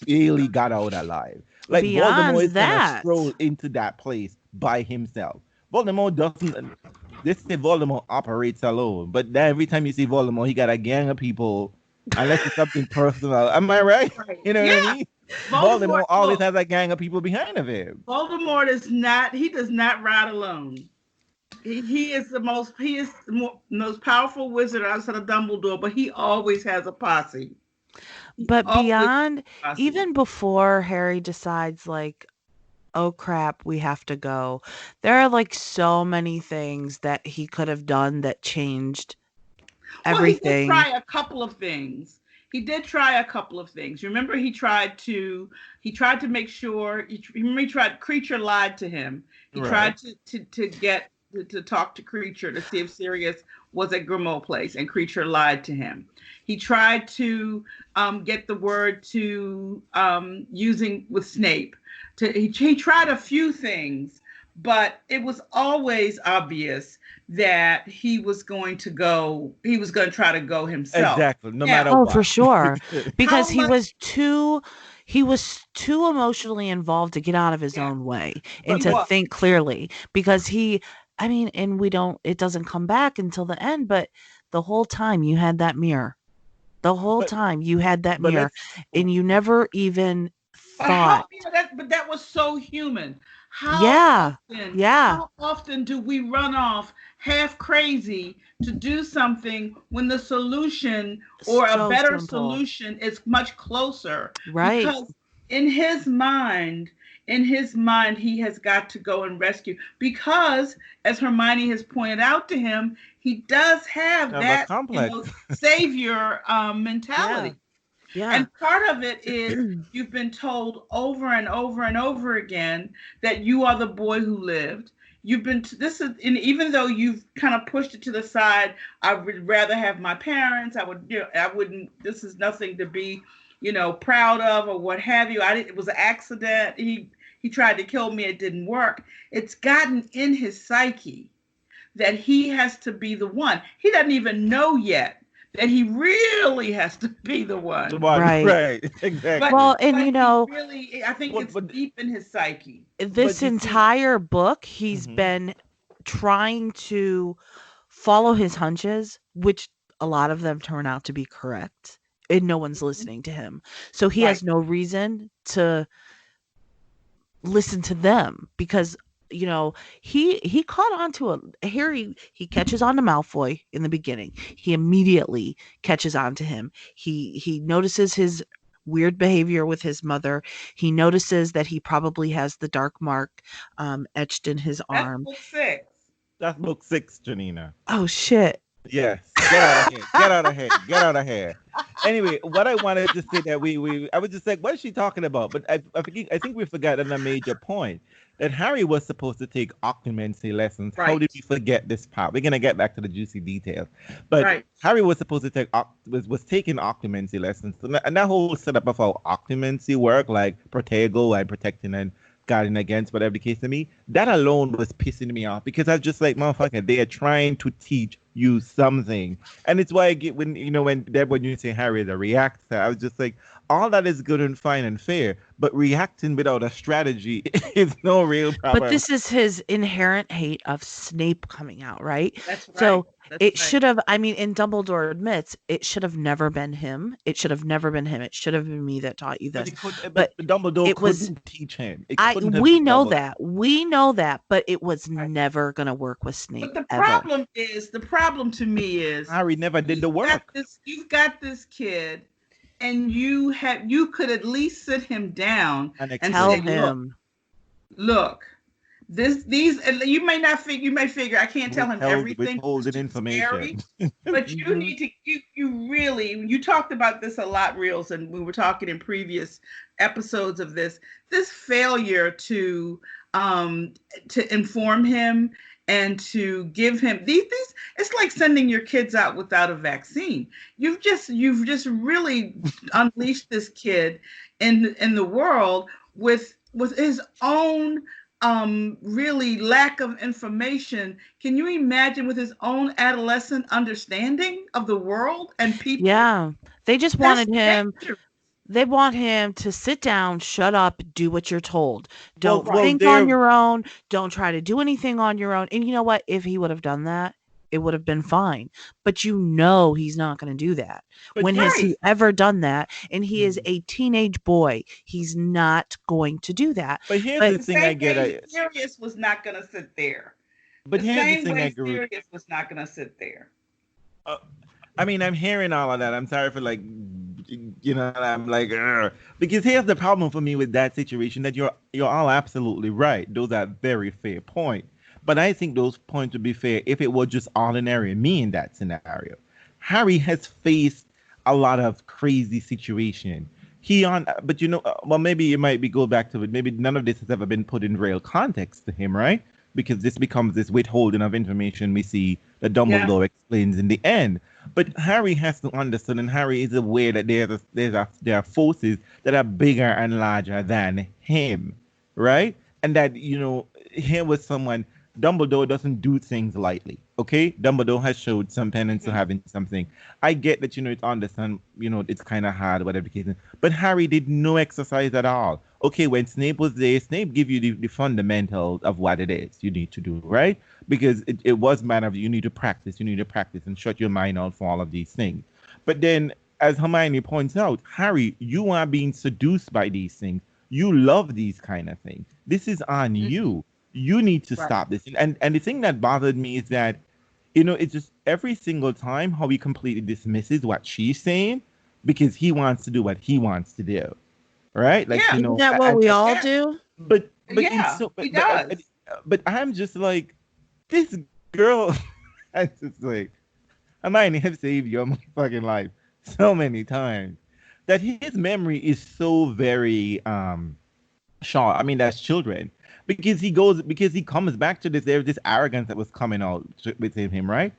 barely got out alive. Like beyond Voldemort is gonna that. stroll into that place by himself. Voldemort doesn't They say Voldemort operates alone, but then every time you see Voldemort, he got a gang of people unless it's something personal. Am I right? You know what I mean? Voldemort always has a gang of people behind of him. Voldemort is not. He does not ride alone. He is the most. He is the most powerful wizard outside of Dumbledore, but he always has a posse. But beyond, even before Harry decides, like, oh crap, we have to go, there are like so many things that he could have done that changed everything. Well, he did try a couple of things. Remember, he tried to make sure. He tried. Kreacher lied to him. He tried to get to talk to Kreacher to see if Sirius was at Grimmauld Place, and Kreacher lied to him. He tried to get the word to using with Snape. He tried a few things, but it was always obvious that he was going to try to go himself. Exactly, no matter what. Oh, for sure. Because he was too emotionally involved to get out of his own way and to think clearly. Because it doesn't come back until the end, but the whole time you had that mirror. And you never even thought. But that was so human. How often do we run off half crazy to do something when the solution or a better solution is much closer? Right. Because in his mind, he has got to go and rescue, because as Hermione has pointed out to him, he does have that savior mentality. Yeah. And part of it is you've been told over and over and over again that you are the boy who lived. And even though you've kind of pushed it to the side, I would rather have my parents. I wouldn't. This is nothing to be, proud of or what have you. It was an accident. He tried to kill me. It didn't work. It's gotten in his psyche that he has to be the one. He doesn't even know yet that he really has to be the one. Right. Right. Exactly. Well, and But really, I think it's deep in his psyche. This entire book, he's been trying to follow his hunches, which a lot of them turn out to be correct, and no one's listening to him. So he has no reason to listen to them because he caught on to Harry. He catches on to Malfoy in the beginning. He immediately catches on to him. He notices his weird behavior with his mother. He notices that he probably has the dark mark etched in his arm. That's book 6. That's book 6, Janina. Oh shit. Yes. Get out of here. Get out of here. Get out of here. Anyway, what I wanted to say that I was just like, what is she talking about? But I think we forgot a major point that Harry was supposed to take occupancy lessons. Right. How did we forget this part? We're gonna get back to the juicy details. But Harry was supposed to take was taking occupancy lessons, and that whole setup of how occupancy work, like Protego and protecting and guarding against, whatever the case to me, that alone was pissing me off because I was just like, motherfucker, they are trying to teach you something. And it's why I get when you say Harry is a reactor, I was just like, all that is good and fine and fair, but reacting without a strategy is no real problem. But this is his inherent hate of Snape coming out, right? That's right. So it should have, and Dumbledore admits, it should have never been him. It should have never been him. It should have been me that taught you this. But Dumbledore couldn't teach him. We know that, but it was never going to work with Snape. But the problem to me is Harry never did the work. You've got this kid, and you could at least sit him down and tell him, look, these you may not figure. You may figure I can't tell him everything. Withholding information. But you need to. You talked about this a lot, Realz, and we were talking in previous episodes of this. This failure to inform him and to give him these. It's like sending your kids out without a vaccine. You've just really unleashed this kid in the world with his own really lack of information. Can you imagine with his own adolescent understanding of the world and people? Yeah, they just wanted him. They want him to sit down, shut up, do what you're told. Don't think on your own. Don't try to do anything on your own. And you know what? If he would have done that, it would have been fine. But he's not going to do that. When has he ever done that? And he is a teenage boy. He's not going to do that. But here's the thing I get. Sirius was not going to sit there. But here's the thing I agree. Sirius was not going to sit there. I'm hearing all of that. I'm sorry for I'm like, because here's the problem for me with that situation, that you're all absolutely right. Those are very fair points. But I think those points would be fair if it were just ordinary me in that scenario. Harry has faced a lot of crazy situation. But maybe it might be go back to it. Maybe none of this has ever been put in real context to him, right? Because this becomes this withholding of information we see that Dumbledore explains in the end. But Harry has to understand, and Harry is aware that there are forces that are bigger and larger than him, right? And that, here was someone, Dumbledore doesn't do things lightly, okay? Dumbledore has showed some penance to having something. I get that, it's understand, it's kind of hard, whatever the case is. But Harry did no exercise at all. Okay, when Snape was there, Snape give you the fundamentals of what it is you need to do, right? Because it was matter of you need to practice and shut your mind out for all of these things. But then, as Hermione points out, Harry, you are being seduced by these things. You love these kind of things. This is on you. You need to stop this. And the thing that bothered me is that, it's just every single time how he completely dismisses what she's saying because he wants to do what he wants to do. Right? Isn't that what we all do? But he does. But I'm just like, this girl, I'm just like, I might have saved your fucking life so many times that his memory is so very short. That's children. Because he comes back to this, there's this arrogance that was coming out within him, right?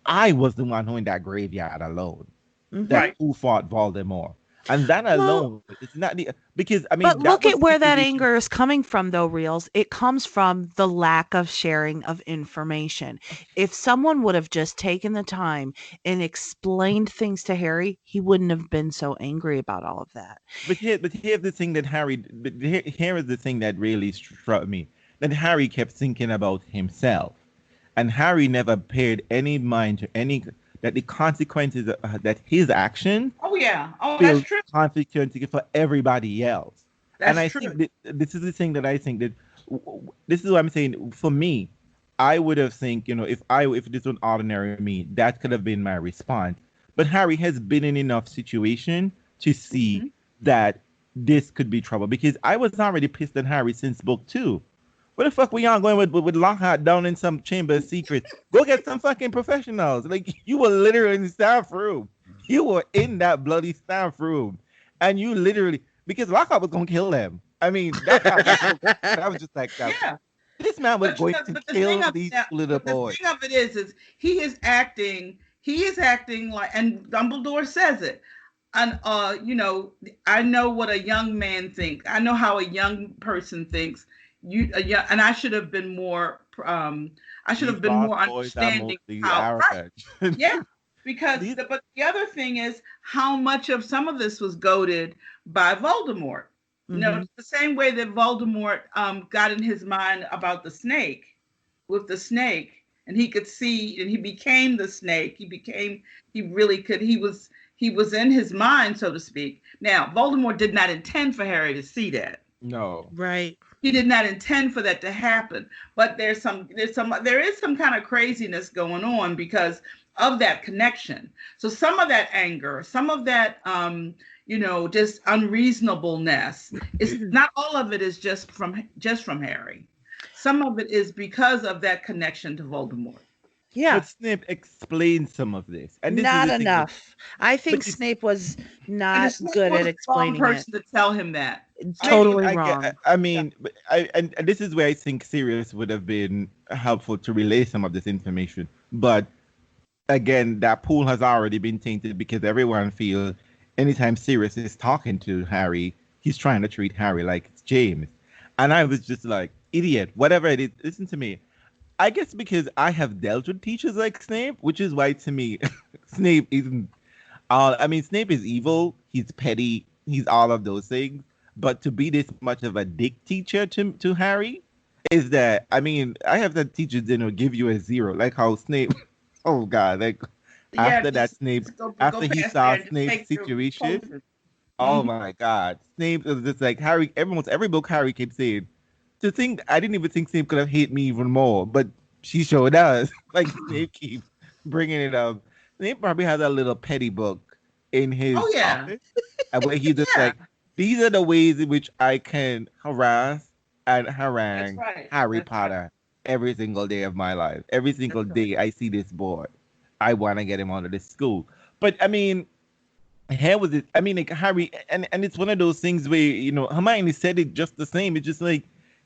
I was the one who in that graveyard alone. Who fought Voldemort. And that Well, alone, it's not the because I but mean that look was at a where that situation. anger is coming from, though, Reels. It comes from the lack of sharing of information. If someone would have just taken the time and explained things to Harry, he wouldn't have been so angry about all of that. But here's the thing that Harry. But here is the thing that really struck me. That Harry kept thinking about himself, and Harry never paid any mind to any that the consequences that his action Oh yeah. Oh, that's will true. consequences for everybody else. And That's I true. think that this is the thing that I think that this is what I'm saying. For me, I would have think, if this was ordinary me, that could have been my response. But Harry has been in enough situation to see Hmm. that this could be trouble because I was already pissed at Harry since book two. Where the fuck we y'all going with Lockhart down in some chamber of secrets? Go get some fucking professionals. Like you were literally in the staff room. You were in that bloody staff room, and you literally because Lockhart was gonna kill them. I mean, that's how that book. I was just like, that. Yeah. This man was But going to but the thing kill of these now, little but the boys. thing of it is he is acting like, and Dumbledore says it. And I know what a young man thinks. I know how a young person thinks. And I should have been more. I should have These been lost more boys are understanding mostly how. Right. arrogant. Yeah. Because These, but the other thing is how much of some of this was goaded by Voldemort. Hmm. The same way that Voldemort got in his mind about the snake, with the snake, and he could see, and he became the snake. He really could. He was in his mind, so to speak. Now, Voldemort did not intend for Harry to see that. no. Right. He did not intend for that to happen. But there is some kind of craziness going on because of that connection. So some of that anger, some of that just unreasonableness is not all of it is just from Harry. Some of it is because of that connection to Voldemort. Yeah. But Snape explains some of this, and this is Not the thing that. enough. I think But you Snape was And the not Snape good was at the wrong explaining it. person to tell him that. I Snape mean, was Totally I get. wrong. I mean, but and this is where I think Sirius would have been helpful to relay some of this information. But again, that pool has already been tainted because everyone feels anytime Sirius is talking to Harry, he's trying to treat Harry like it's James. And I was just like, idiot, whatever it is, listen to me. I guess because I have dealt with teachers like Snape, which is why to me, Snape isn't. I mean, Snape is evil. He's petty. He's all of those things. But to be this much of a dick teacher to Harry is that I mean, I have that teachers give you a zero, like how Snape. Oh God, like Yeah, after that Snape, just go after he past there saw and just Snape's take your situation. potion. Oh my God, Snape was just like Harry. Every book Harry kept saying. To think, I didn't even think Snape could have hit me even more, but she sure does. Like Snape keeps bringing it up. Snape probably has a little petty book in Oh his yeah, office, and where he's just yeah, like, these are the ways in which I can harass and that's harangue right. Harry That's right. Potter every single day of my life. Every single That's right. day I see this boy, I want to get him out of this school. But I mean, here was it. I mean, like Harry, and it's one of those things where Hermione said it just the same. It's just like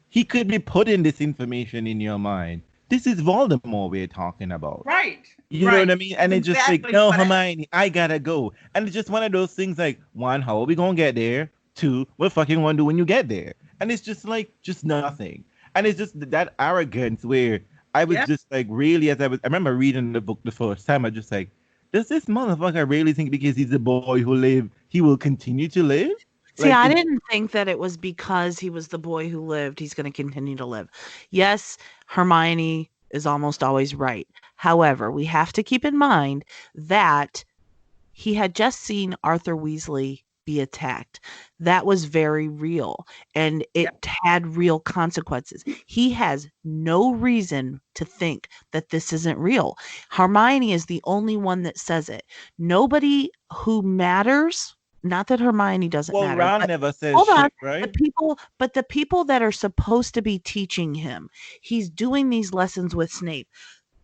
he could be putting this information in your mind. This is Voldemort we're talking about. Right, You know what right. I mean? That's And it's just like, exactly no, what happened. Hermione, I gotta go. And it's just one of those things like, one, how are we gonna get there? Two, what fucking want to do when you get there? And it's just like, just nothing. And it's just that arrogance where I was Yeah, just like, really, I remember reading the book the first time, I just like, does this motherfucker really think because he's a boy who lived, he will continue to live? See, Like, I it, didn't think that it was because he was the boy who lived, he's going to continue to live. Yes, Hermione is almost always right. However, we have to keep in mind that he had just seen Arthur Weasley be attacked. That was very real and yeah, it had real consequences. He has no reason to think that this isn't real. Hermione is the only one that says it. Nobody who matters, not that Hermione doesn't well, matter, Ron but never says hold on. shit, right? The people that are supposed to be teaching him, he's doing these lessons with Snape.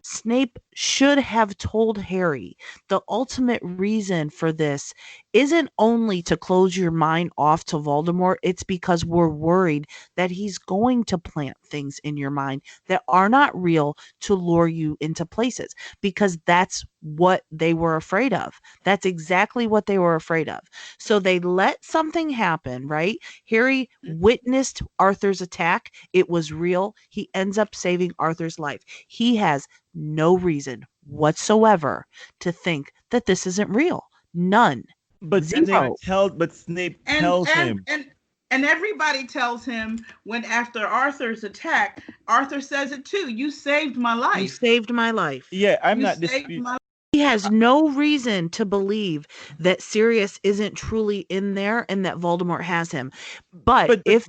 Snape should have told Harry the ultimate reason for this isn't only to close your mind off to Voldemort, it's because we're worried that he's going to plant things in your mind that are not real to lure you into places, because that's what they were afraid of. That's exactly what they were afraid of. So they let something happen, right? Harry witnessed Arthur's attack. It was real. He ends up saving Arthur's life. He has no reason whatsoever to think that this isn't real. None. But Zero. Snape and tells and him. and and everybody tells him when after Arthur's attack, Arthur says it too. You saved my You life. saved my life. Yeah, I'm You not saved disputing. my He has no reason to believe that Sirius isn't truly in there and that Voldemort has him. But But what's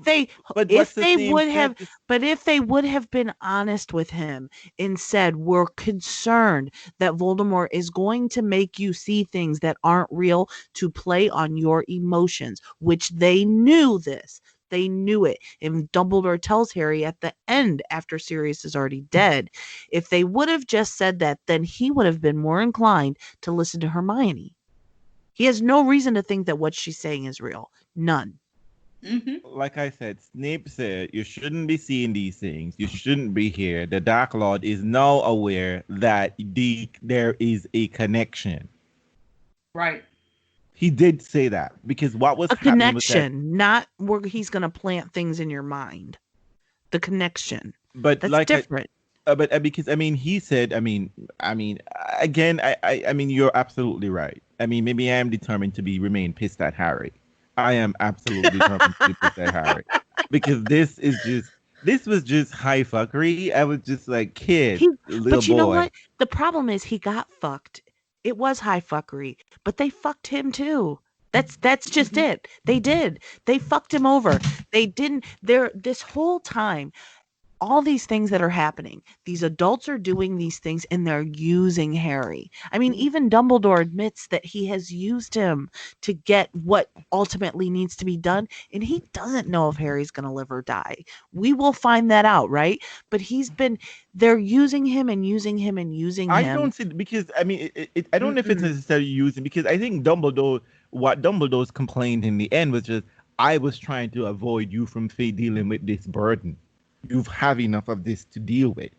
if the they name would have said? This, but if they would have been honest with him and said, we're concerned that Voldemort is going to make you see things that aren't real to play on your emotions, which they knew this. They knew it. And Dumbledore tells Harry at the end, after Sirius is already dead, if they would have just said that, then he would have been more inclined to listen to Hermione. He has no reason to think that what she's saying is real. None. Mhm. like I said, Snape said you shouldn't be seeing these things. You shouldn't be here. The Dark Lord is now aware that there is a connection. Right. He did say that because what was A happening was that, connection, not where he's going to plant things in your mind. The connection. but That's like I, different. because I mean, he said, again, I mean, you're absolutely right. I mean, maybe I am determined to remain pissed at Harry. I am absolutely determined to be pissed at Harry because this was just high fuckery. I was just like, kid, He, little but you know boy. what? The problem is he got fucked. It was high fuckery, but they fucked him too. That's just Mhm. it. They did. They fucked him over. They didn't. They're this whole time, all these things that are happening, these adults are doing these things and they're using Harry. I mean, even Dumbledore admits that he has used him to get what ultimately needs to be done. And he doesn't know if Harry's going to live or die. We will find that out, right? But they're using him and using him and using I him. don't see because I mean, I don't know if it's Mm-mm. necessarily using because I think what Dumbledore's complaint in the end was just, I was trying to avoid you from dealing with this burden. You've have enough of this to deal with.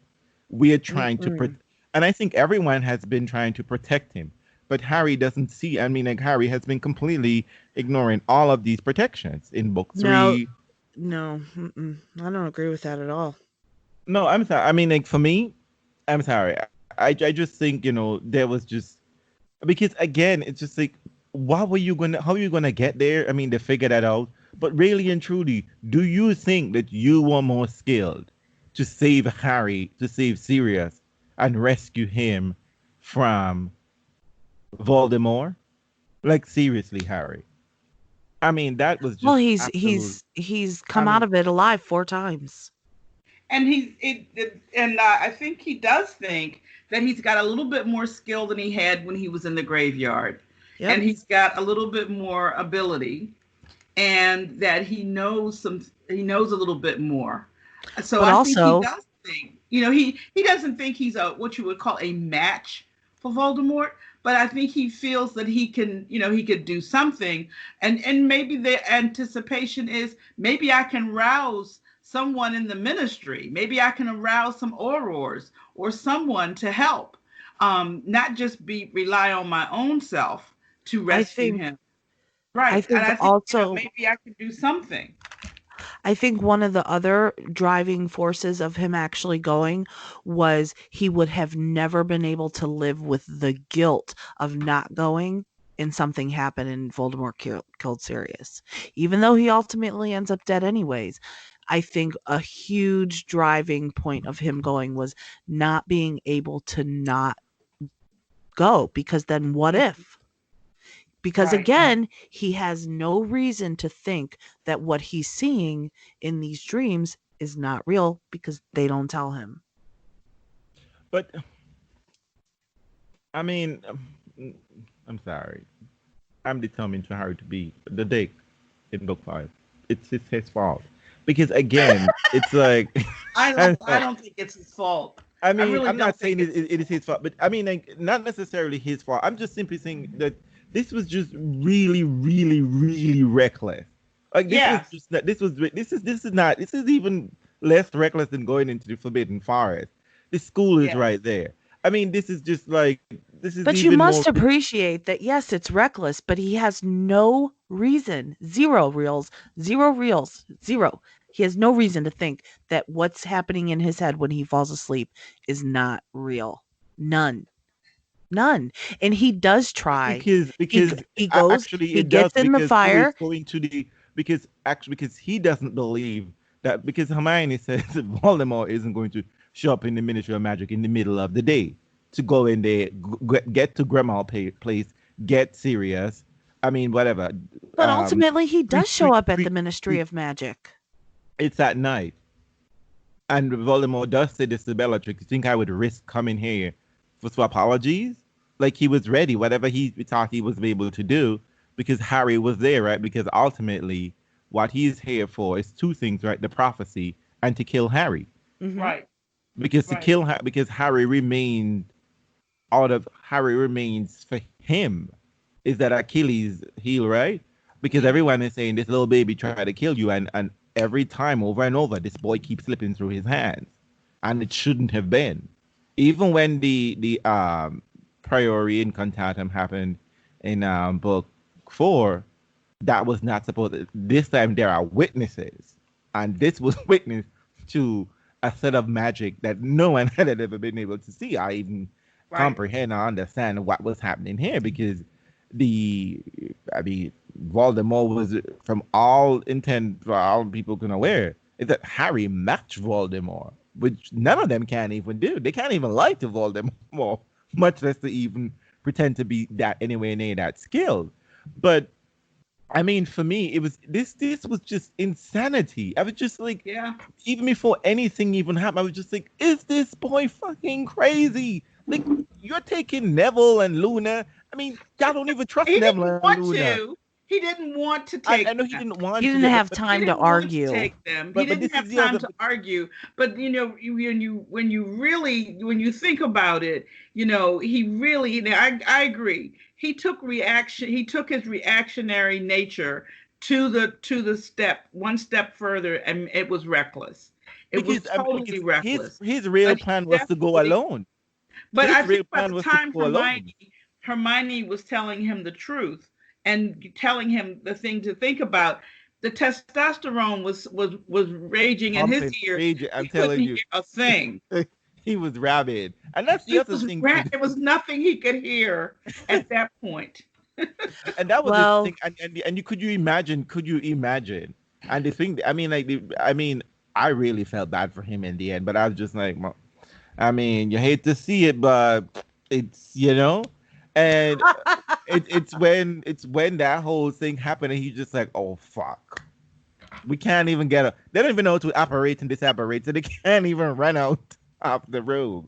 We are trying to Mm-mm. and I think everyone has been trying to protect him, but Harry doesn't see. I mean, like Harry has been completely ignoring all of these protections in book No, 3. no, I don't agree with that at all. No, I'm sorry. I mean, like for me, I'm sorry. I just think there was just because again, it's just like, how are you gonna get there? I mean, they figure that out. But really and truly, do you think that you were more skilled to save Harry, to save Sirius, and rescue him from Voldemort? Like seriously, Harry. I mean, that was Well, just absolute. he's I come out mean, of it alive 4 times. And I think he does think that he's got a little bit more skill than he had when he was in the graveyard, and Yep. he's got a little bit more ability, and that he knows a little bit more. So But I think he also, does think, he doesn't think he's a what you would call a match for Voldemort, but I think he feels that he can, he could do something, and maybe the anticipation is maybe I can rouse someone in the ministry, maybe I can arouse some aurors or someone to help, not just rely on my own self to I rescue think him. I Right. And think I think, also maybe I could do something. I think one of the other driving forces of him actually going was he would have never been able to live with the guilt of not going and something happened and Voldemort killed Sirius. Even though he ultimately ends up dead anyways, I think a huge driving point of him going was not being able to not go, because then what if? Because Right. again, he has no reason to think that what he's seeing in these dreams is not real because they don't tell him. but I mean, I'm sorry. I'm determined to Harry to be the dick in book 5. It's his fault because again, it's like I I'm don't I sorry. don't think it's his fault. I I mean, really I'm don't not think saying it is his fault, but I mean, like, not necessarily his fault. I'm just simply saying that this was just really, really, really reckless. Like this was Yes, just not, this is even less reckless than going into the Forbidden Forest. The school is yes, right there. I mean, this is just like this is But you even more. must appreciate that, yes, it's reckless, but he has no reason, zero reels, zero. He has no reason to think that what's happening in his head when he falls asleep is not real. None. None. And he does try. Because He goes, actually he it does gets in the because who is fire. going to the because he doesn't believe that because Hermione says that Voldemort isn't going to show up in the Ministry of Magic in the middle of the day to go in there get to Grandma place get Sirius. I mean whatever. But ultimately, he Pre, does show pre, up at pre, the Ministry pre, of Magic. it's at night. And Voldemort does say this to Bellatrix. You think I would risk coming here for apologies? Like he was ready, whatever he thought he was able to do, because Harry was there, right? Because ultimately, what he's here for is two things, right? The prophecy and to kill Harry. Hmm. right, Because to right. kill because Harry remains for him is that Achilles heel, right? Because Mm-hmm. everyone is saying this little baby tried to kill you, and every time over and over, this boy keeps slipping through his hands, and it shouldn't have been. Even when the Priori Incantatem happened in book 4, that was not supposed to, this time there are witnesses, and this was witness to a set of magic that no one had ever been able to see. I even Right. comprehend or understand what was happening here because the I mean Voldemort was from all intent for all people can aware is that Harry matched Voldemort, which none of them can even do. They can't even lie to Voldemort, much less to even pretend to be that anywhere near that skilled. But I mean, for me, it was this was just insanity. I was just like, Yeah. even before anything even happened, I was just like, is this boy fucking crazy? Like, you're taking Neville and Luna. I mean, y'all don't even trust He Neville didn't and want Luna. to. He didn't want to I take know he them. didn't He want to, didn't but have but He time to didn't want to argue. take them. He but didn't this is have the other. time to argue. But when you really when you think about it, he really. I agree. He took reaction. He took his reactionary nature to the step one step further, and it was reckless. It was Because I mean, totally because reckless. his real But he plan was to go definitely. alone. But His I real think by plan the was to time go alone. Hermione was telling him the truth and telling him the thing to think about, the testosterone was raging in his Pumping, ears. rage. He I'm couldn't telling you, hear a thing. he was rabid, and that's the other thing too. There was nothing he could hear at that point. And that was the Well, thing. And you could you imagine? Could you imagine? And the thing, I mean, like, I mean, I really felt bad for him in the end, but I was just like, "Well, I mean, you hate to see it, but it's and it's when that whole thing happened, and he's just like, oh fuck, we can't even get a. They don't even know how to operate and disapparate, so they can't even run out of the room.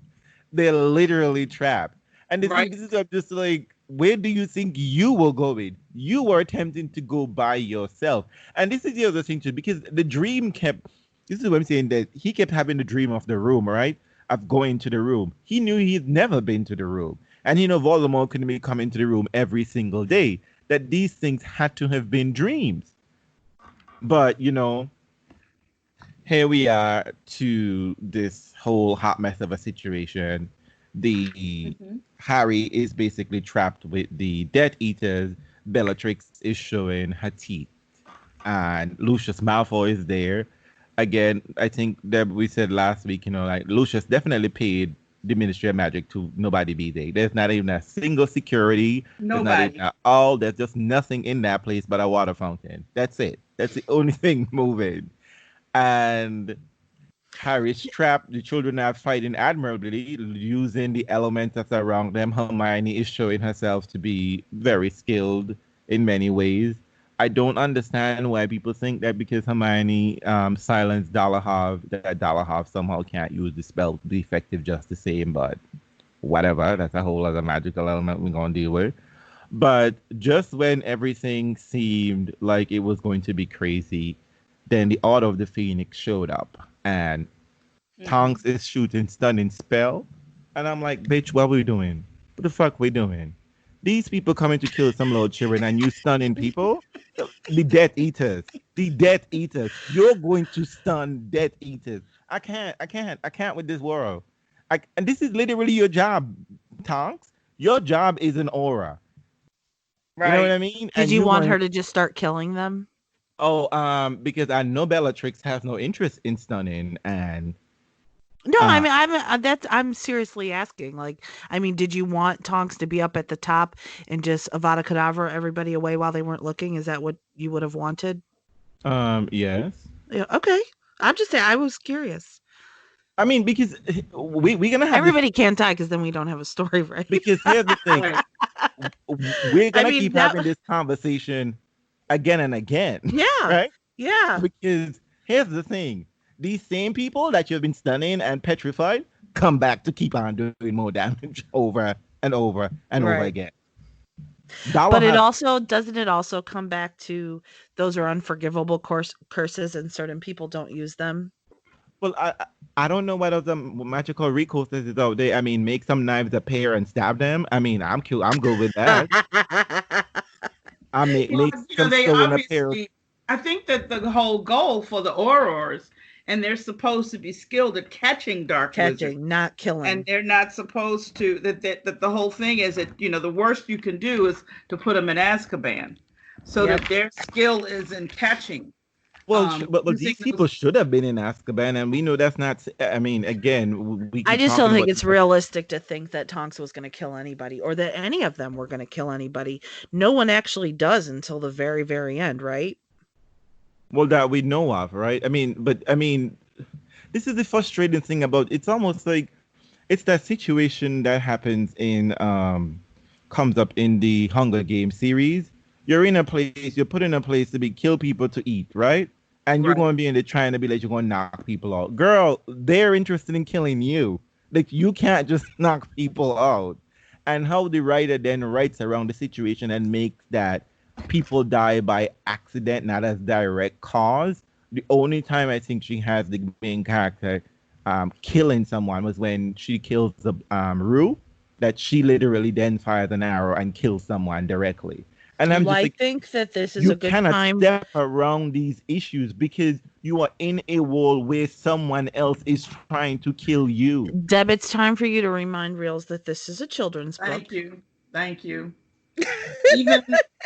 They're literally trapped. And Right. this is just like, where do you think you will go in? You were attempting to go by yourself. And this is the other thing too, because the dream kept. This is what I'm saying, that he kept having the dream of the room, right? Of going to the room. He knew he'd never been to the room, and Voldemort couldn't be coming to the room every single day. That these things had to have been dreams. But here we are to this whole hot mess of a situation. The Hmm. Harry is basically trapped with the Death Eaters. Bellatrix is showing her teeth, and Lucius Malfoy is there. Again, I think that we said last week, like Lucius definitely paid the Ministry of Magic to nobody be there. There's not even a single security. There's not even Nobody. there's just nothing in that place but a water fountain. That's it. That's the only thing moving. And Harry's trapped. The children are fighting admirably using the elements that's around them. Hermione is showing herself to be very skilled in many ways. I don't understand why people think that because Hermione silenced Dolohov, that Dolohov somehow can't use the spell to be effective just the same, but whatever. That's a whole other magical element we're going to deal with. But just when everything seemed like it was going to be crazy, then the Order of the Phoenix showed up. And Tonks is shooting stunning spell. And I'm like, bitch, what we doing? What the fuck we doing? These people coming to kill some little children and you stunning people? The Death Eaters. The Death Eaters. You're going to stun Death Eaters. I can't with this world. And this is literally your job, Tonks. Your job is an aura. Right. You know what I mean? Did you want her to just start killing them? Oh, because I know Bellatrix has no interest in stunning, and no, I mean, I'm seriously asking. Like, I mean, did you want Tonks to be up at the top and just Avada Kedavra everybody away while they weren't looking? Is that what you would have wanted? Yes. Yeah. Okay. I'm just saying. I was curious. I mean, because we're gonna have everybody can't die because then we don't have a story, right? Because here's the thing, we're gonna keep having this conversation again and again. Yeah. Right. Yeah. Because here's the thing: these same people that you've been stunning and petrified come back to keep on doing more damage over and over and over again. But it also doesn't it also come back to those are unforgivable curses and certain people don't use them. Well, I don't know what other magical recourses is out there. I mean, make some knives appear and stab them. I mean, I'm good with that. I mean, make some stone appear. I think that the whole goal for the Aurors, and they're supposed to be skilled at catching dark wizards, not killing, and they're not supposed to. That the whole thing is that the worst you can do is to put them in Azkaban, so that their skill is in catching. Well, but these people should have been in Azkaban, and we know that's not. I mean, again, I just don't think it's realistic to think that Tonks was going to kill anybody, or that any of them were going to kill anybody. No one actually does until the very, very end, right? Well, that we know of, right? I mean, this is the frustrating thing about it's almost like it's that situation that happens in comes up in the Hunger Games series. You're in a place, you're put in a place to kill people to eat, right? And you're going to be in there trying to be like, you're going to knock people out. Girl, they're interested in killing you. Like, you can't just knock people out. And how the writer then writes around the situation and makes that people die by accident, not as direct cause. The only time I think she has the main character killing someone was when she kills the Rue, that she literally then fires an arrow and kills someone directly. And I'm just like, think that this is a good time. You cannot step around these issues because you are in a world where someone else is trying to kill you. Deb, it's time for you to remind Realz that this is a children's book. Thank you. Even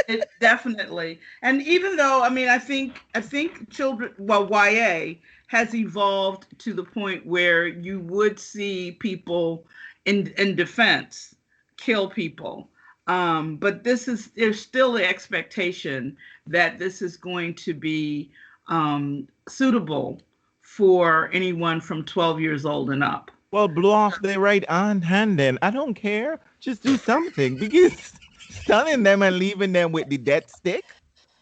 it definitely, and even though I think children, YA has evolved to the point where you would see people in defense kill people. But there's still the expectation that this is going to be suitable for anyone from 12 years old and up. Well, blow off their right hand then. I don't care. Just do something, because stunning them and leaving them with the death stick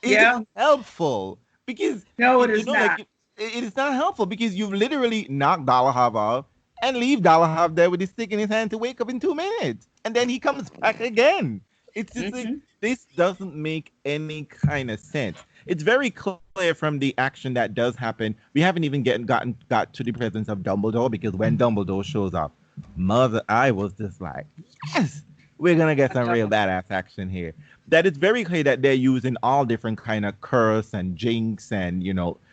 isn't helpful. Because no, it is not. Like, it is not helpful because you've literally knocked Dollahoff off and leave Dollahoff there with his stick in his hand to wake up in 2 minutes. And then he comes back again. It's just like, this doesn't make any kind of sense. It's very clear from the action that does happen. We haven't even got to the presence of Dumbledore, because when Dumbledore shows up, I was just like, yes, we're going to get some real badass action here. That it's very clear that they're using all different kind of curse and jinx and,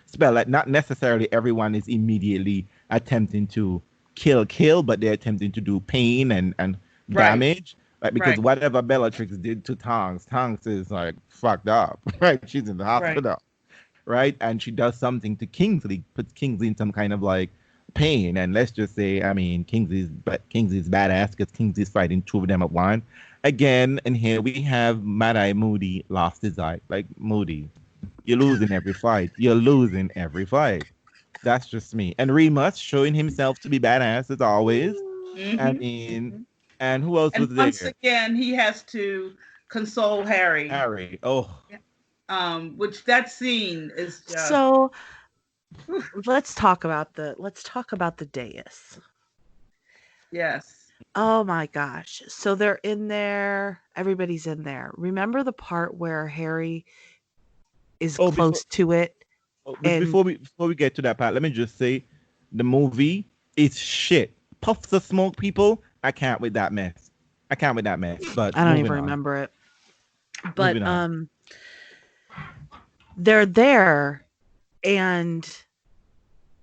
spell. Like, not necessarily everyone is immediately attempting to kill, but they're attempting to do pain and damage. Like, because whatever Bellatrix did to Tonks is like fucked up, right? She's in the hospital, right? And she does something to Kingsley, puts Kingsley in some kind of like pain. And let's just say, I mean, Kingsley's badass because Kingsley's fighting two of them at once. Again, and here we have Mad-Eye Moody lost his eye. Like, Moody, you're losing every fight. That's just me. And Remus showing himself to be badass as always. I mean, and who else was there? Once again, he has to console Harry. Which that scene is just... So let's talk about the dais. Yes. Oh my gosh. So they're in there. Everybody's in there. Remember the part where Harry is close to it? Before we get to that part, let me just say the movie It's shit. Puffs of smoke, people. I can't with that mess. I can't with that mess. But I don't even moving on. remember it. But Moving on. they're there, and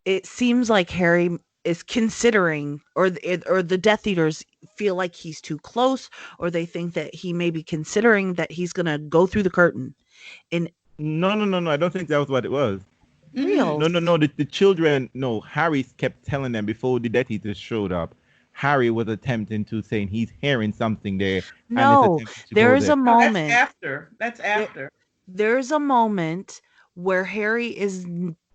it seems like Harry is considering, or the Death Eaters feel like he's too close, or they think that he may be considering that he's gonna go through the curtain. And No. I don't think that was what it was. real, No. The children, no. Harry kept telling them before the Death Eaters showed up. Harry was attempting to saying he's hearing something there. no, there is a No, that's moment. after. That's after. There's a moment where Harry is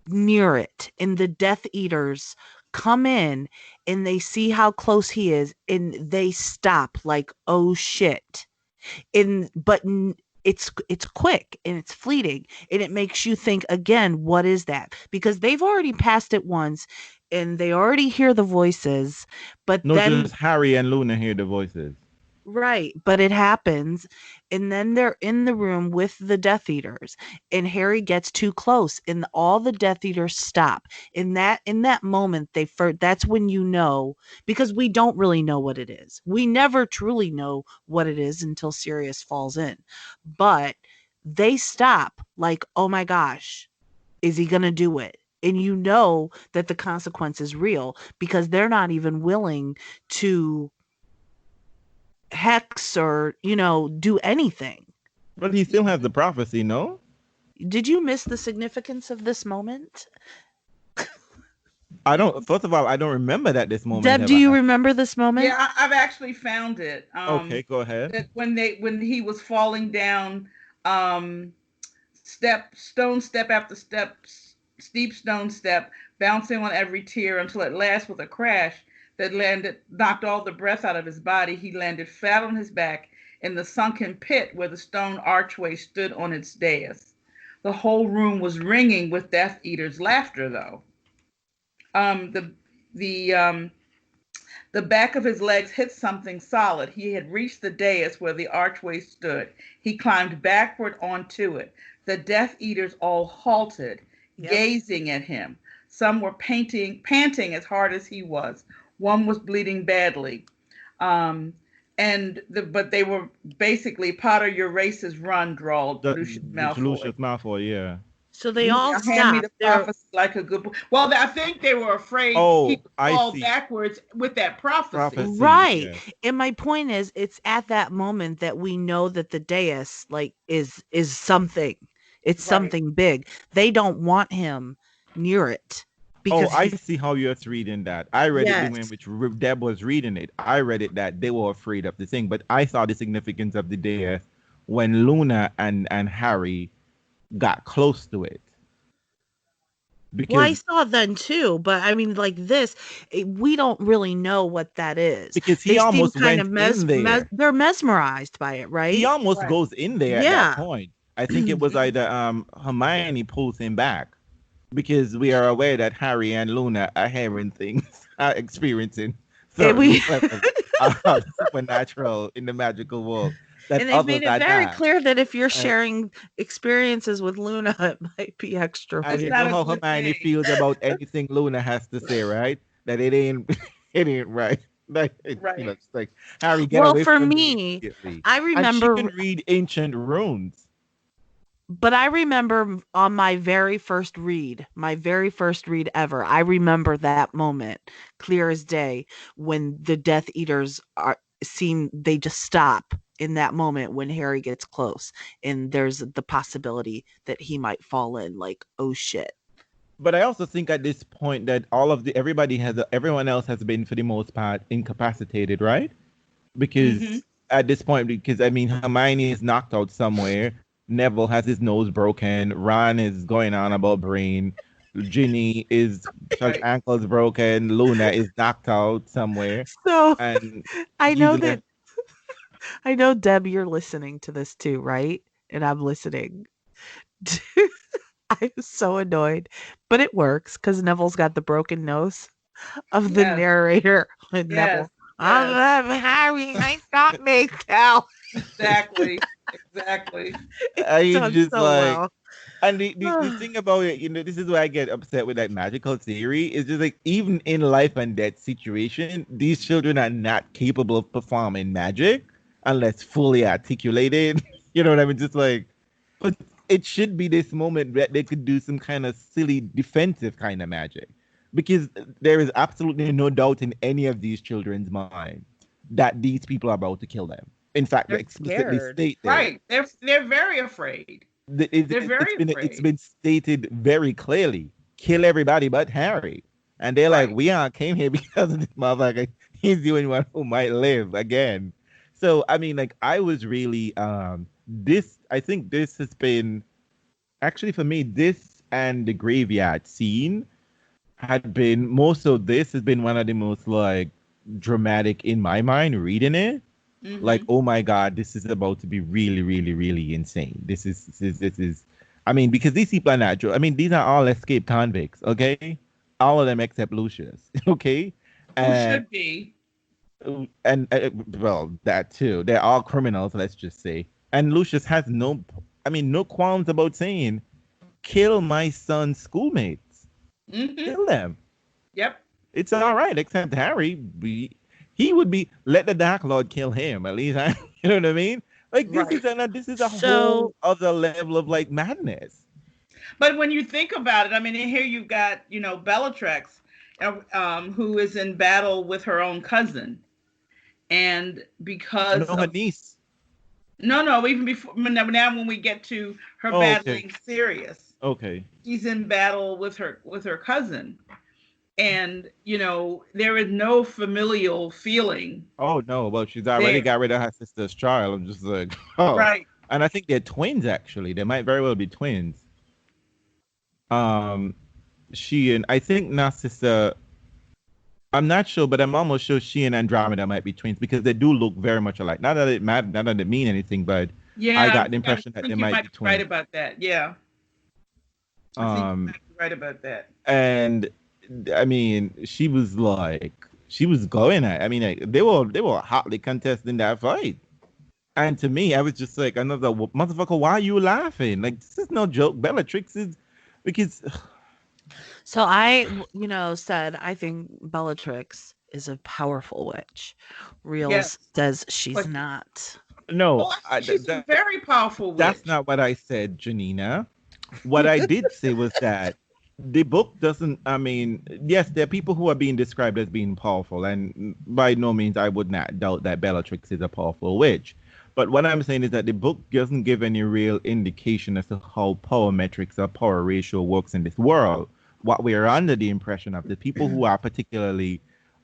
near it, and the Death Eaters come in, and they see how close he is, and they stop, like, oh shit. It's quick and it's fleeting, and it makes you think again, what is that? Because they've already passed it once, and they already hear the voices, but No, then just Harry and Luna hear the voices. right, but it happens, and then they're in the room with the Death Eaters, and Harry gets too close, and all the Death Eaters stop. In that moment, that's when you know, because we don't really know what it is. We never truly know what it is until Sirius falls in, but they stop, like, oh my gosh, is he gonna do it? And you know that the consequence is real, because they're not even willing to hex or do anything. But he still has the prophecy, no? Did you miss the significance of this moment? I don't. First of all, I don't remember that this moment. Deb, do you remember this moment? Yeah, I've actually found it. Okay, go ahead. That when he was falling down, stone step after step, steep stone step, bouncing on every tier until at last, with a crash that knocked all the breath out of his body, he landed flat on his back in the sunken pit where the stone archway stood on its dais. The whole room was ringing with Death Eaters' laughter, though. The back of his legs hit something solid. He had reached the dais where the archway stood. He climbed backward onto it. The Death Eaters all halted, gazing at him. Some were panting as hard as he was. One was bleeding badly. But they were basically, Potter, your race is run, drawled Lucius Malfoy, yeah. So they all stopped. Hand me the prophecy like a good boy. Well, I think they were afraid he would fall backwards with that prophecy. Right. Yeah. And my point is, it's at that moment that we know that the dais is something. It's something big. They don't want him near it. Because I see how you're reading that. I read it the way in which Deb was reading it. I read it that they were afraid of the thing, but I saw the significance of the dais when Luna and Harry got close to it. Well, I saw then too, but I mean, like this, we don't really know what that is. Because he almost went in there. They're mesmerized by it, right? He almost goes in there at that point. I think it was either Hermione pulls him back, because we are aware that Harry and Luna are hearing things, are experiencing supernatural in the magical world. And they've made it very clear that if you're sharing experiences with Luna, it might be extra. And you know how Hermione feels about anything Luna has to say, right? That it ain't right. Right. You know, it's like, Harry, get away from me. I remember. And she can read ancient runes. But I remember on my very first read ever, I remember that moment clear as day, when the Death Eaters they just stop in that moment when Harry gets close, and there's the possibility that he might fall in, like, oh shit. But I also think at this point that everyone else has been, for the most part, incapacitated, right? Because at this point, I mean, Hermione is knocked out somewhere. Neville has his nose broken. Ron is going on about brain. Ginny is her ankle's broken. Luna is knocked out somewhere. So I know I know, Deb, you're listening to this too, right? And I'm listening. I'm so annoyed, but it works because Neville's got the broken nose of the narrator. Neville, I love Harry. I thought me tell. Exactly. I just And the thing about it, this is why I get upset with that magical theory. Is just like even in life and death situation, these children are not capable of performing magic unless fully articulated. You know what I mean? Just like, but it should be this moment that they could do some kind of silly defensive kind of magic, because there is absolutely no doubt in any of these children's mind that these people are about to kill them. In fact, they They're explicitly scared. state that. Right. They're very afraid. They're very It's afraid. been stated very clearly. Kill everybody but Harry. And they're like, Right. we aren't came here because of this motherfucker. He's the only one who might live again. So I mean, like I was really this I think this has been actually for me, this and the graveyard scene had been most of this has been one of the most like dramatic in my mind reading it. Like, Mm-hmm. oh my God, this is about to be really, really, really insane. This is I mean, because these people are not I mean, these are all escaped convicts, okay? All of them except Lucius, okay? Who And should be? well, that too. They're all criminals, let's just say. And Lucius has no qualms about saying, kill my son's schoolmates. Mm-hmm. Kill them. Yep. It's all right, except Harry. He would be let the Dark Lord kill him. At least, you know what I mean. Like Right. this is a So- whole other level of like madness. But when you think about it, I mean, here you've got, Bellatrix, who is in battle with her own cousin. And because No, her of, niece. no, even before, now when we get to her Oh, okay. battling Sirius, Okay. she's in battle with her cousin. And, there is no familial feeling Oh no, well she's already there. got rid of her sister's child. I'm just like, oh. Right. And I think they're twins actually. They might very well be twins. She and I think Narcissa. I'm not sure, but I'm almost sure she and Andromeda might be twins because they do look very much alike. Not that it matters, not that it mean anything, but Yeah. I got the impression I that think they you might be be right twins. about that. Yeah. I think you might be right about that. And I mean, she was going at. I mean, like, they were hotly contesting that fight. And to me, I was just like, another motherfucker. Why are you laughing? Like, this is no joke. Bellatrix is because So I, said I think Bellatrix is a powerful witch. Realz Yes. says she's But- not. no, Well, she's a very powerful witch. that's not what I said, Janina. What I did say was that the book doesn't. I mean, yes, there are people who are being described as being powerful, and by no means I would not doubt that Bellatrix is a powerful witch. But what I'm saying is that the book doesn't give any real indication as to how power metrics or power ratio works in this world. What we are under the impression of, the people who are particularly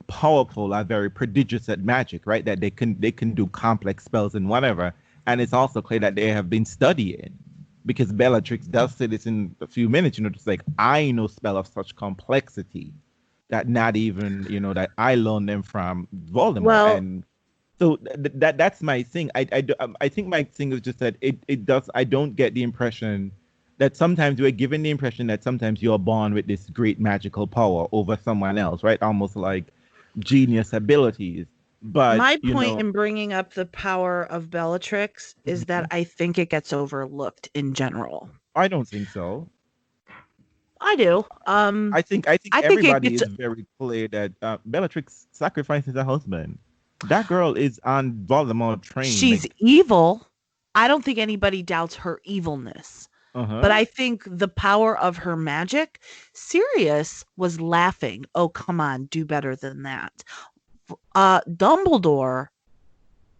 powerful are very prodigious at magic, right? That they can do complex spells and whatever. And it's also clear that they have been studying, because Bellatrix does say this in a few minutes. Just like, I know spell of such complexity that not even that I learned them from Voldemort. Well- And so that's my thing. I think my thing is just that it does. I don't get the impression that sometimes we're given the impression that sometimes you're born with this great magical power over someone else, right? Almost like genius abilities. But My point in bringing up the power of Bellatrix is that I think it gets overlooked in general. I don't think so. I do. I think I think it everybody gets- is very clear that Bellatrix sacrifices her husband. That girl is on Voldemort train. she's evil. I don't think anybody doubts her evilness. But I think the power of her magic, Sirius was laughing. Oh, come on, do better than that. Dumbledore,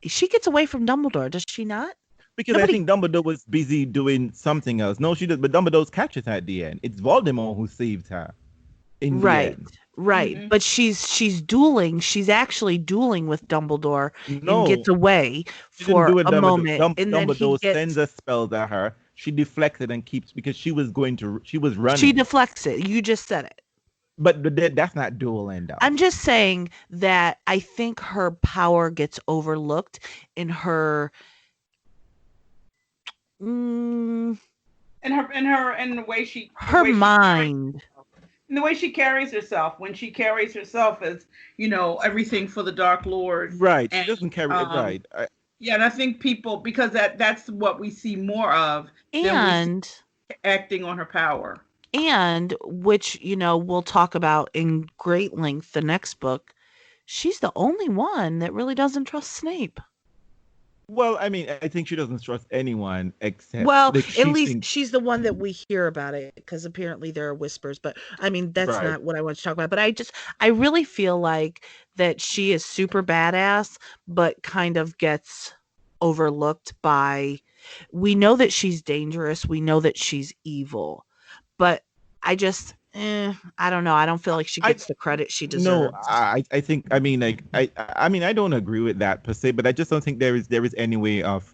she gets away from Dumbledore, does she not? because nobody- I think Dumbledore was busy doing something else. No, she did, but Dumbledore catches her at the end. It's Voldemort who saved her. In the Right. end. Right. Mhm. But she's dueling. She's actually dueling with Dumbledore No, and gets away she didn't for do it. a moment. And then he Dumbledore gets sends a spell at her. She deflects it and keeps, because she was running. she deflects it. You just said it. but that's not dueling though. I'm just saying that I think her power gets overlooked in her And the way she her the way she mind. and the way she carries herself, when she carries herself as everything for the Dark Lord. Right. She And, doesn't carry it right. Yeah, and I think people, because that's what we see more of. than we see And acting on her power. And which, we'll talk about in great length the next book. She's the only one that really doesn't trust Snape. Well, I mean, I think she doesn't trust anyone except Well, like at she least thinks she's the one that we hear about it, because apparently there are whispers. But I mean, that's right. not what I want to talk about. But I really feel like that she is super badass, but kind of gets overlooked by. We know that she's dangerous. We know that she's evil, but I don't know. I don't feel like she I gets the credit she no, deserves. I think I mean like I mean I don't agree with that per se, but I just don't think there is any way of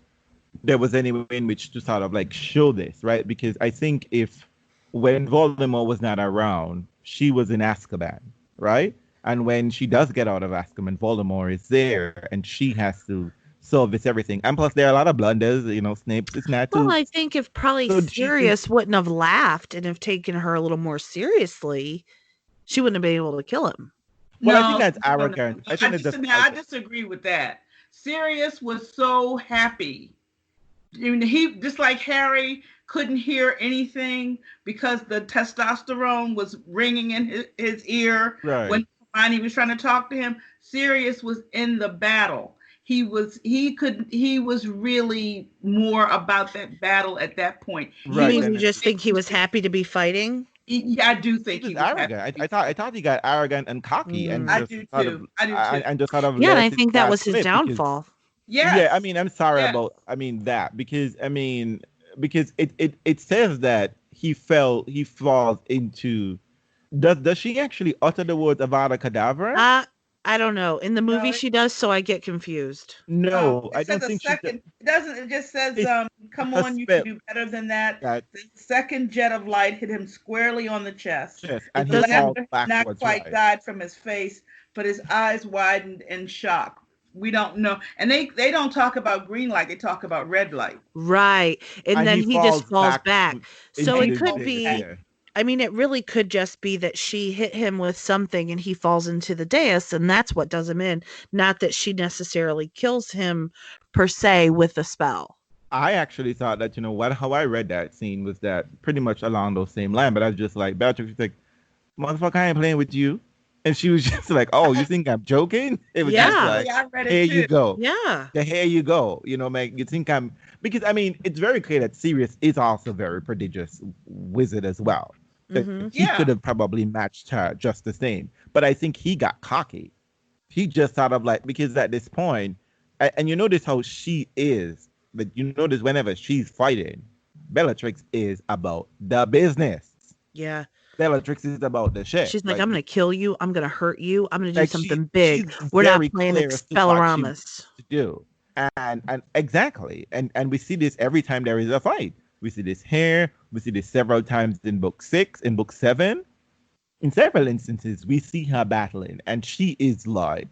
there was any way in which to sort of like show this, right? Because I think if when Voldemort was not around, she was in Azkaban, right? And when she does get out of Azkaban, Voldemort is there, and she has to solve this everything. And plus, there are a lot of blunders. Snape is not Well, too. I think if probably So she thinks, Sirius wouldn't have laughed and have taken her a little more seriously, she wouldn't have been able to kill him. well, I think No, that's no, no. arrogant. I think that's just I disagree with that. Sirius was so happy. He just like Harry couldn't hear anything because the testosterone was ringing in his ear right. when Hermione was trying to talk to him. Sirius was in the battle. He was really more about that battle at that point. Right. You mean you just think he was happy to be fighting? Yeah, I do think He he was was arrogant. happy. I thought he got arrogant and cocky and I just do sort too. of I do too. and just sort of Yeah, and let I his think that guard was his slip because downfall. Yes. yeah, I mean, I'm sorry Yes. about that because it says that he falls into does she actually utter the words Avada Kedavra? I don't know. In the movie No, she does, so I get confused. No, I it says don't a think second. It doesn't. It just says, It's "Come her on, you spell can do better than that." that The second jet of light hit him squarely on the chest. chest It and The he doesn't. falls laughter not backwards, quite right? died from his face, but his eyes widened in shock. We don't know, and they don't talk about green light. They talk about red light. Right. And And then he he just falls falls back back. So into And it he the could falls dais, back. be, yeah. I mean, it really could just be that she hit him with something and he falls into the dais, and that's what does him in. Not that she necessarily kills him per se with a spell. I actually thought that how I read that scene was that pretty much along those same lines, but I was just like Beatrix was like, "Motherfucker, I ain't playing with you," and she was just like, "Oh, you think I'm joking?" It was just Yeah. like, Actually, I read "Here it you too. go, Yeah. here you go." Man, you think I'm because I mean it's very clear that Sirius is also a very prodigious wizard as well. That Mm-hmm. he Yeah. could have probably matched her just the same, but I think he got cocky. He just sort of like because at this point, and you notice how she is, but you notice whenever she's fighting, Bellatrix is about the business. Yeah. Bellatrix is about the shit. She's like, I'm gonna kill you. I'm gonna hurt you. I'm gonna do Like something she's big. We're not very playing clear as to what she wants Expelloramus. to do, and exactly, and we see this every time there is a fight. We see this here. We see this several times in book 6, in book 7. In several instances, we see her battling, and she is like,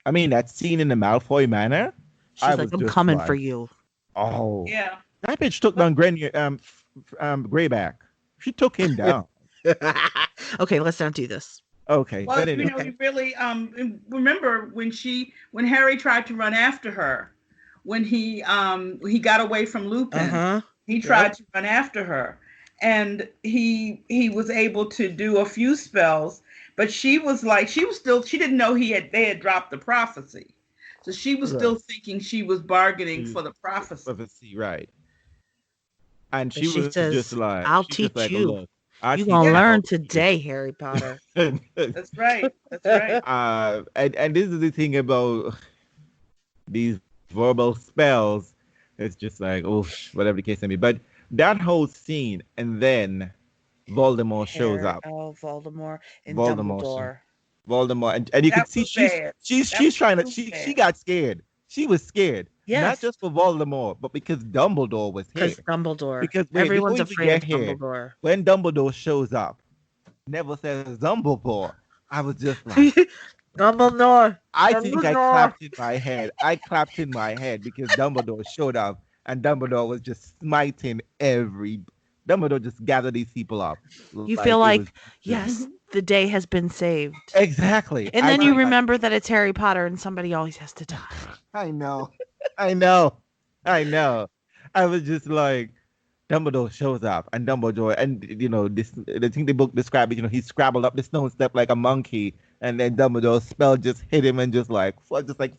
I mean, that scene in the Malfoy Manor. She's I like, was I'm just coming for like, you. oh, Yeah. that bitch took down Greyback. She took him down. Okay, let's not do this. Okay, Well, but anyway, you really remember when Harry tried to run after her, when he got away from Lupin. Uh-huh. He tried to run after her, and he was able to do a few spells, but she didn't know they had dropped the prophecy, so she was still thinking she was bargaining for the prophecy. right? And But she she was says, just like, I'll she's just teach like, you. look, I You're teach gonna you learn how to today, Harry Potter. That's right. That's right. And this is the thing about these verbal spells. It's just like, oh, whatever the case may be. But that whole scene, and then Voldemort shows up. Oh, Voldemort and Voldemort, Dumbledore. and you That can see was bad. she's That was trying to so she bad. got scared. She was scared, not Yes, just for Voldemort, but because Dumbledore was here. because Dumbledore. Because wait, Everyone's before we afraid get of here, Dumbledore. when Dumbledore shows up, Neville says Dumbledore. I was just like, Dumbledore. I think I Dumbledore. clapped in my head. I clapped in my head because Dumbledore showed up and Dumbledore was just smiting Dumbledore just gathered these people up. You feel it like, was yes, the day has been saved. exactly. And I then you felt like- remember that it's Harry Potter and somebody always has to die. I know. I know. I know. I was just like, Dumbledore shows up, and Dumbledore, and this, I think the book described it. He scrabbled up the stone step like a monkey, and then Dumbledore's spell just hit him, and just like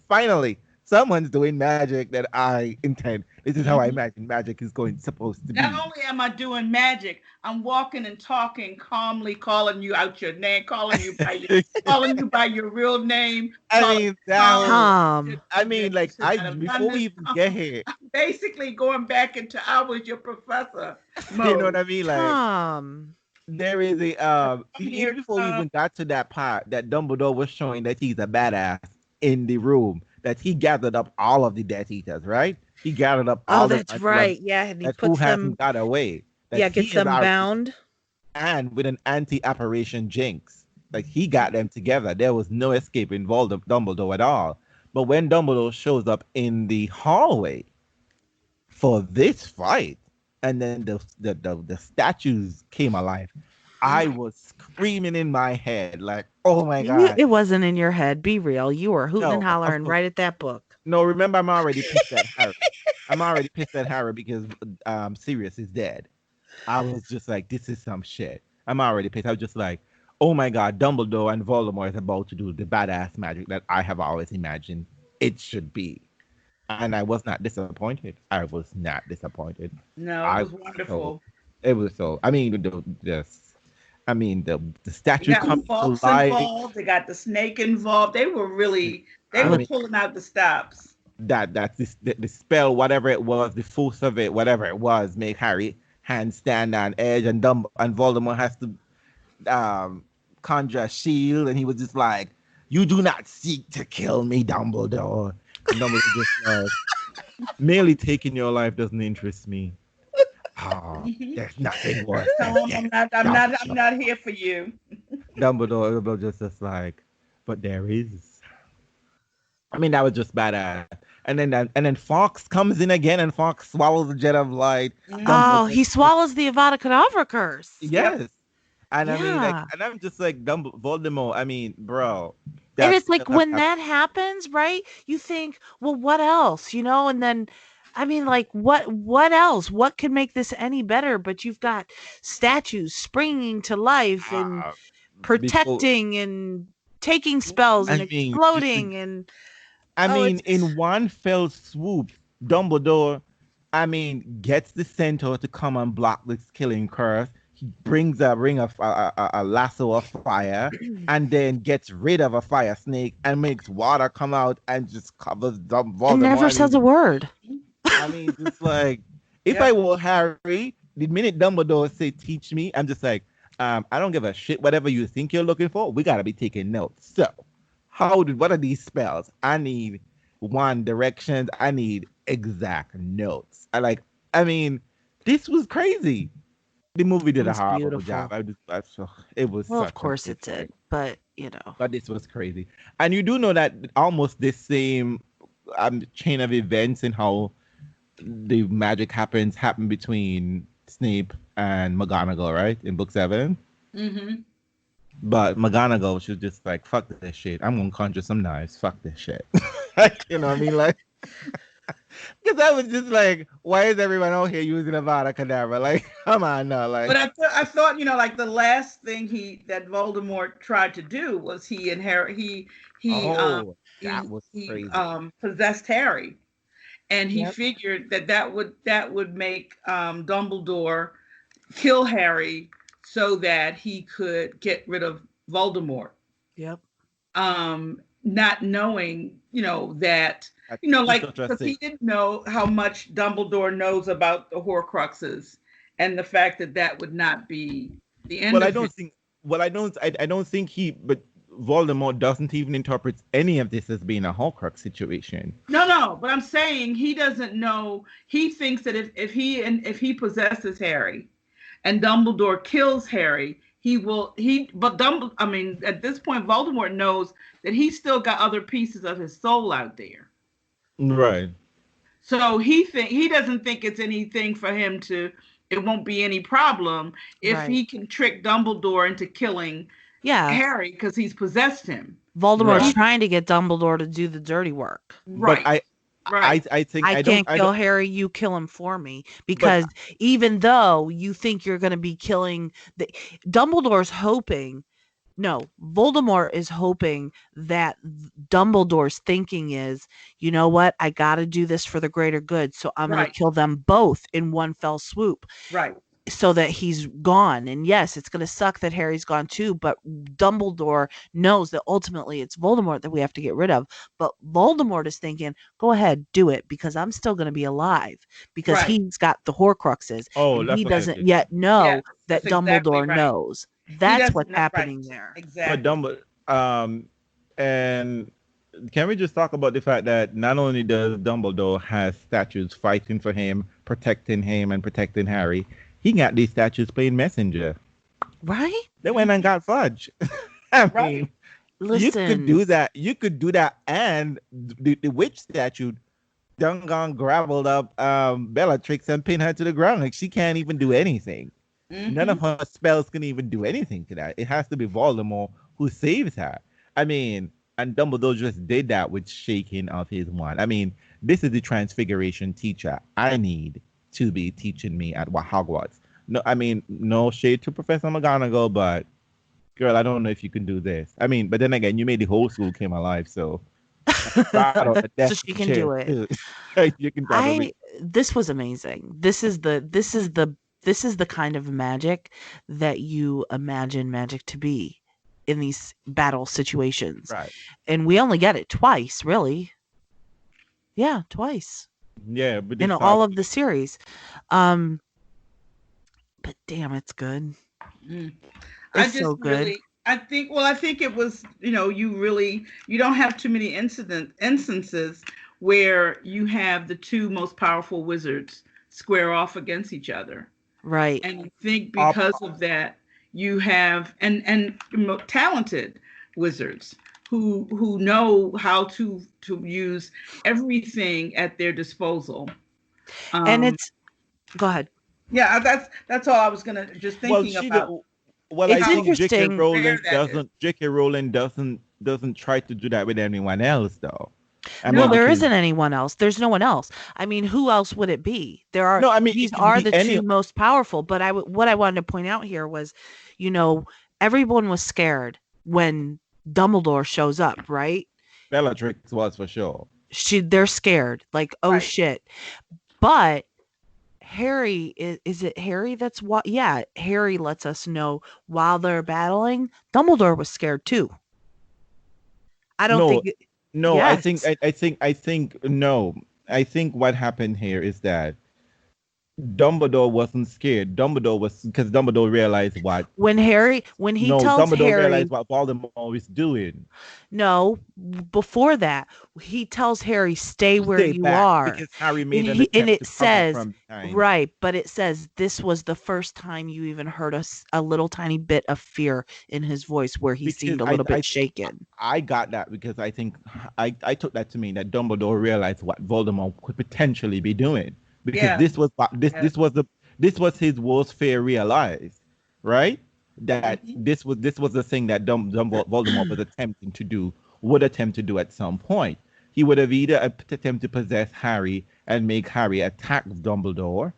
finally, someone's doing magic that I intend. This is how I imagine magic is supposed to be. Not only am I doing magic, I'm walking and talking calmly, calling you out your name, calling you by your real name. I mean, Tom. Before we even get here, I'm basically going back into I was your professor mode. You know what I mean? Like, Tom. there is a even before we even got to that part that Dumbledore was showing that he's a badass in the room, that he gathered up all of the Death Eaters, right? He gathered up all that's right. Yeah, and he puts hasn't got away. Gets them bound. And with an anti-apparition jinx. Like, he got them together. There was no escaping Dumbledore at all. But when Dumbledore shows up in the hallway for this fight, and then the statues came alive, I was screaming in my head, like, oh my God. It wasn't in your head. Be real. You were hooting and hollering right at that book. No, remember, I'm already pissed at Harry. I'm already pissed at Harry because Sirius is dead. I was just like, this is some shit. I'm already pissed. I was just like, oh my God, Dumbledore and Voldemort is about to do the badass magic that I have always imagined it should be. And I was not disappointed. I was not disappointed. No, it was wonderful. It was so. I mean, the statue comes to life. They got the snake involved. They were pulling out the stops. That's the spell, whatever it was, the force of it, whatever it was, make Harry hand stand on edge, and Voldemort has to conjure a shield, and he was just like, "You do not seek to kill me, Dumbledore." And Dumbledore just like, "Merely taking your life doesn't interest me. Oh, there's nothing worse. I'm not here for you." Dumbledore just like, "But there is." I mean, that was just badass. And then Fox comes in again, and Fox swallows the Jet of Light. Oh, he swallows the Avada Kedavra curse. Yes. Yep. And I mean, and I'm just like, Voldemort. I mean, bro. And it's like when that happens, right? You think, well, what else, And then, I mean, like, what else? What could make this any better? But you've got statues springing to life and protecting and taking spells and exploding and. In one fell swoop, Dumbledore, gets the centaur to come and block this killing curse. He brings a ring of a lasso of fire, and then gets rid of a fire snake and makes water come out and just covers Voldemort. And never says a word. Just like, if I were Harry, the minute Dumbledore say teach me, I'm just like, I don't give a shit. Whatever you think you're looking for, we gotta be taking notes. So. What are these spells? I need one directions. I need exact notes. This was crazy. The movie did a horrible job. It was. Well, of course it did, but But this was crazy, and you do know that almost this same chain of events and how the magic happened between Snape and McGonagall, right, in book 7. Mm-hmm. But McGonagall, she was just like, fuck this shit. I'm going to conjure some knives. Fuck this shit. You know what I mean? Like, because I was just like, why is everyone out here using Avada Kedavra? Like, come on now. Like, but I thought, like the last thing that Voldemort tried to do was he possessed Harry. And he figured that would make Dumbledore kill Harry so that he could get rid of Voldemort. Yep. Not knowing, that, because he didn't know how much Dumbledore knows about the Horcruxes and the fact that would not be the end. But I don't think but Voldemort doesn't even interpret any of this as being a Horcrux situation. No, but I'm saying he doesn't know. He thinks that if he possesses Harry, and Dumbledore kills Harry, at this point, Voldemort knows that he's still got other pieces of his soul out there. Right. So he doesn't think it's anything for him it won't be any problem if he can trick Dumbledore into killing Harry because he's possessed him. Voldemort's trying to get Dumbledore to do the dirty work. Right. Right. I think I can't I kill don't, Harry, you kill him for me. but Because even though you think you're going to be killing the Dumbledore's hoping, no, Voldemort is hoping that Dumbledore's thinking is, you know what? I got to do this for the greater good. So I'm going to Right. kill them both in one fell swoop Right. so that he's gone. And yes, it's going to suck that Harry's gone too, but Dumbledore knows that ultimately it's Voldemort that we have to get rid of. But Voldemort is thinking, go ahead, do it because I'm still going to be alive because Right. he's got the Horcruxes oh, and he that's what it doesn't is. yet know Yes, that that's exactly Dumbledore right. knows. He That's doesn't what's know. Right. happening there. But Exactly. Dumbo, and can we just talk about the fact that not only does Dumbledore has statues fighting for him, him, and protecting Harry, he got these statues playing messenger. Right? They went and got Fudge. I Right. mean, you could Listen, do that. You could do that, and the witch statue done gone gravelled up Bellatrix and pinned her to the ground. Like she can't even do anything. None Mm-hmm. of her spells can even do anything to that. It has to be Voldemort who saves her. I mean, and Dumbledore just did that with shaking of his wand. I mean, this is the transfiguration teacher I need to be teaching me at Hogwarts. No, I mean, no shade to Professor McGonagall, but girl, I don't know if you can do this. I mean, but then again, you made the whole school came alive, so right on the so desk she can chair do it. too. You can I probably This was amazing. This is the kind of magic that you imagine magic to be in these battle situations. right. And we only get it twice, really. Yeah, twice Yeah, but in this all of the series. Um, but damn, it's good. Mm. I It's just so good. really, I think it was, you don't have too many instances where you have the two most powerful wizards square off against each other. Right. And I think up because of that, you have and talented wizards who know how to use everything at their disposal. And Um, it's go ahead. yeah, that's all I was gonna just well, thinking about well, I It's how think interesting. rare that is. J.K. Rowling doesn't try to do that with anyone else though. I Well, mean, No, there because isn't anyone else. There's no one else. I mean, who else would it be? There are no, I mean these it can are be the any. two most powerful, but what I wanted to point out here was, you know, everyone was scared when Dumbledore shows up, right? Bellatrix was for sure. They're scared. Like, oh right. shit. But Harry is it Harry that's what yeah, Harry lets us know while they're battling, Dumbledore was scared too. I don't No, think no, yes. I think no. I think what happened here is that Dumbledore wasn't scared. Dumbledore was because Dumbledore realized what When he no, tells Dumbledore Harry realized what Voldemort was doing. no, before that, he tells Harry, "Stay where Stay you back are." because Harry And made an he and attempt it to come says from behind. right, but it says this was the first time you even heard a little tiny bit of fear in his voice where he Because seemed a little bit shaken. I got that because I think I took that to mean that Dumbledore realized what Voldemort could potentially be doing because Yeah. Yeah. this was his worst fear realized, right? That Hmm. this was the thing that Voldemort was attempting to do would attempt to do at some point. He would have either attempt to possess Harry and make Harry attack Dumbledore,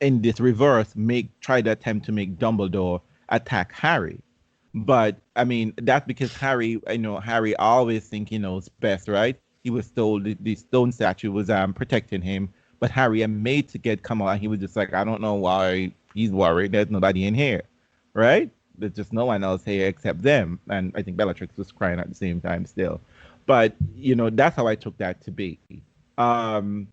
in this reverse, make try to attempt to make Dumbledore attack Harry. But I mean, that's because Harry, Harry always think he knows best, right? He was told the stone statue was protecting him, but Harry had made to get come out, and he was just like, I don't know why he's worried. There's nobody in here, right? There's just no one else here except them, and I think Bellatrix was crying at the same time still. But that's how I took that to be. Um,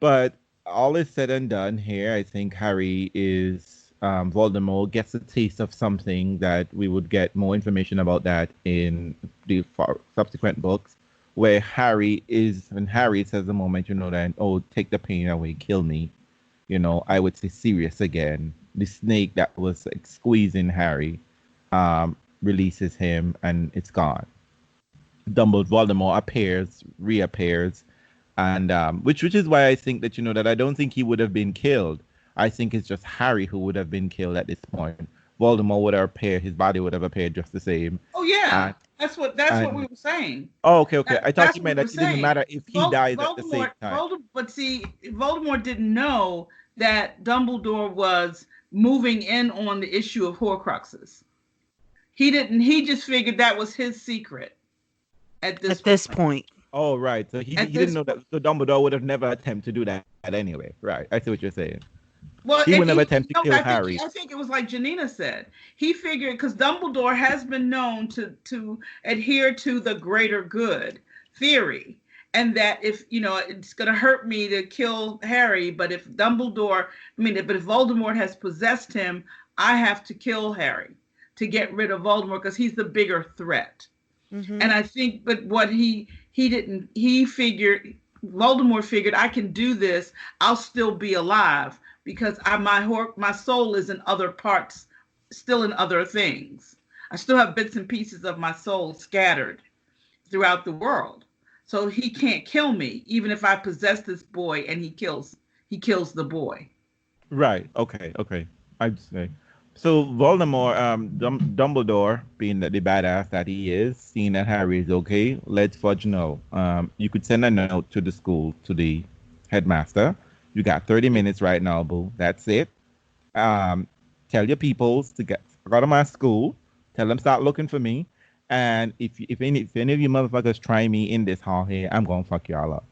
but all is said and done here, I think Harry is Voldemort gets a taste of something that we would get more information about that in the subsequent books, where Harry says the moment that oh take the pain away, kill me, I would say Sirius again. The snake that was like, squeezing Harry releases him and it's gone. Voldemort reappears, and which is why I think that that I don't think he would have been killed. I think it's just Harry who would have been killed at this point. Voldemort would have appeared, his body would have appeared just the same. Oh And yeah. That's what we were saying. Oh, okay. I thought That's you what we meant were that it didn't saying. matter if he dies at the same Voldemort, time. but see, Voldemort didn't know that Dumbledore was moving in on the issue of Horcruxes. He didn't. He just figured that was his secret at this point. Oh, right. So he didn't know that. So Dumbledore would have never attempted to do that anyway. Right. I see what you're saying. Well, he would never attempt to kill Harry. I think it was like Janina said. He figured because Dumbledore has been known to adhere to the greater good theory, and that if it's going to hurt me to kill Harry, but if Voldemort has possessed him, I have to kill Harry to get rid of Voldemort because he's the bigger threat. Mm-hmm. And I think, but what he figured, Voldemort figured, I can do this. I'll still be alive. Because my soul is in other parts, still in other things. I still have bits and pieces of my soul scattered throughout the world. So he can't kill me, even if I possess this boy and he kills the boy. Right. Okay. I'd say. So Voldemort, Dumbledore, being the badass that he is, seeing that Harry is okay, lets Fudge know. You could send a note to the school, to the headmaster. You got 30 minutes right now, boo. That's it. Tell your peoples to go to my school. Tell them start looking for me. And if any of you motherfuckers try me in this hall here, I'm gonna fuck y'all up.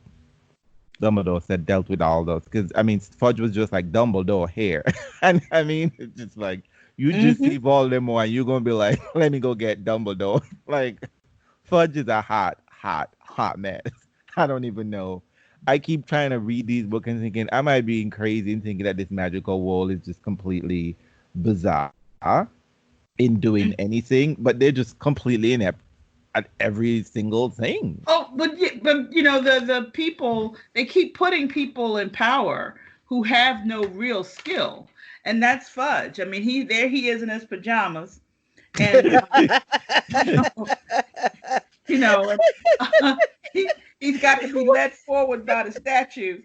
Dumbledore said dealt with all those because Fudge was just like Dumbledore here, and it's just like you just see Voldemort and you're gonna be like, let me go get Dumbledore. Like Fudge is a hot mess. I don't even know. I keep trying to read these books and thinking I might be crazy and thinking that this magical world is just completely bizarre in doing anything, but they're just completely inept at every single thing. Oh, but the people, they keep putting people in power who have no real skill, and that's Fudge. I mean, he is in his pajamas, and he's got to be led forward by the statue.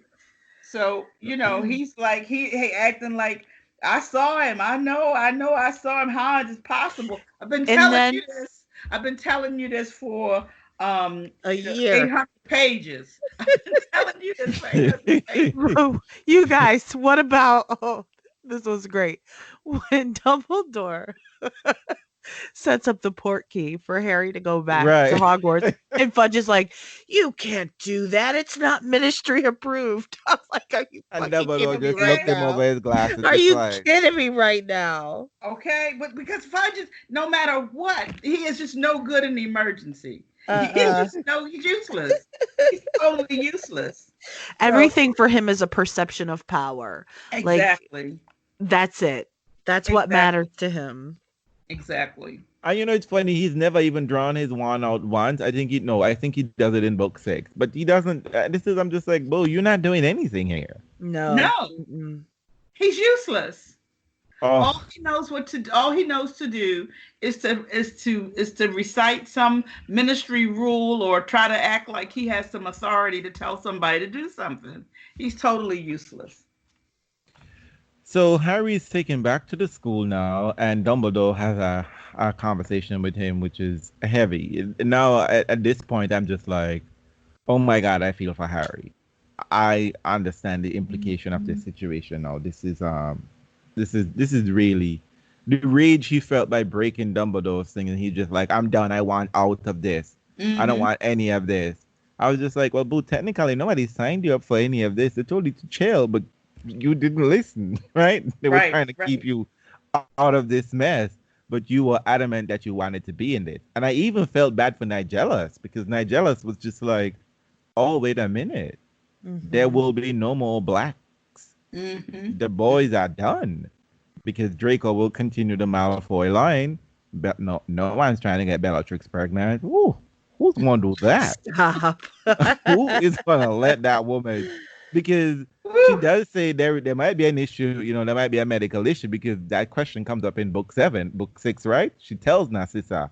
So, he's like, he acting like, I saw him. I know I saw him. How is it possible? I've been telling you this. I've been telling you this for a year. 800 pages. I've been telling you this for 800 pages. You guys, what about, this was great. When Dumbledore sets up the port key for Harry to go back to Hogwarts, and Fudge is like, you can't do that. It's not ministry approved. I was like, are you fucking kidding me right now? Him over his glasses. Are you kidding me right now? Okay, but because Fudge is, no matter what, he is just no good in the emergency. He's useless. He's totally useless. Everything for him is a perception of power. Exactly. Like, that's it. That's what matters to him. Exactly. And it's funny, he's never even drawn his wand out once. I think he does it in book 6, but he doesn't. I'm just like, Bo, you're not doing anything here. No. He's useless. All he knows to do is to recite some ministry rule or try to act like he has some authority to tell somebody to do something. He's totally useless. So Harry's taken back to the school now, and Dumbledore has a conversation with him, which is heavy. Now, at this point, I'm just like, oh my God, I feel for Harry. I understand the implication of this situation now. This is really the rage he felt by breaking Dumbledore's thing, and he's just like, I'm done. I want out of this. I don't want any of this. I was just like, well, boo, technically, nobody signed you up for any of this. They told you to chill, but you didn't listen, right? They were trying to keep you out of this mess, but you were adamant that you wanted to be in this. And I even felt bad for Nigellus, because Nigellus was just like, oh, wait a minute. There will be no more blacks. The boys are done, because Draco will continue the Malfoy line. But no one's trying to get Bellatrix pregnant. Ooh, who's going to do that? Stop. Who is going to let that woman? Because she does say there might be an issue, there might be a medical issue, because that question comes up in book 6, right? She tells Narcissa,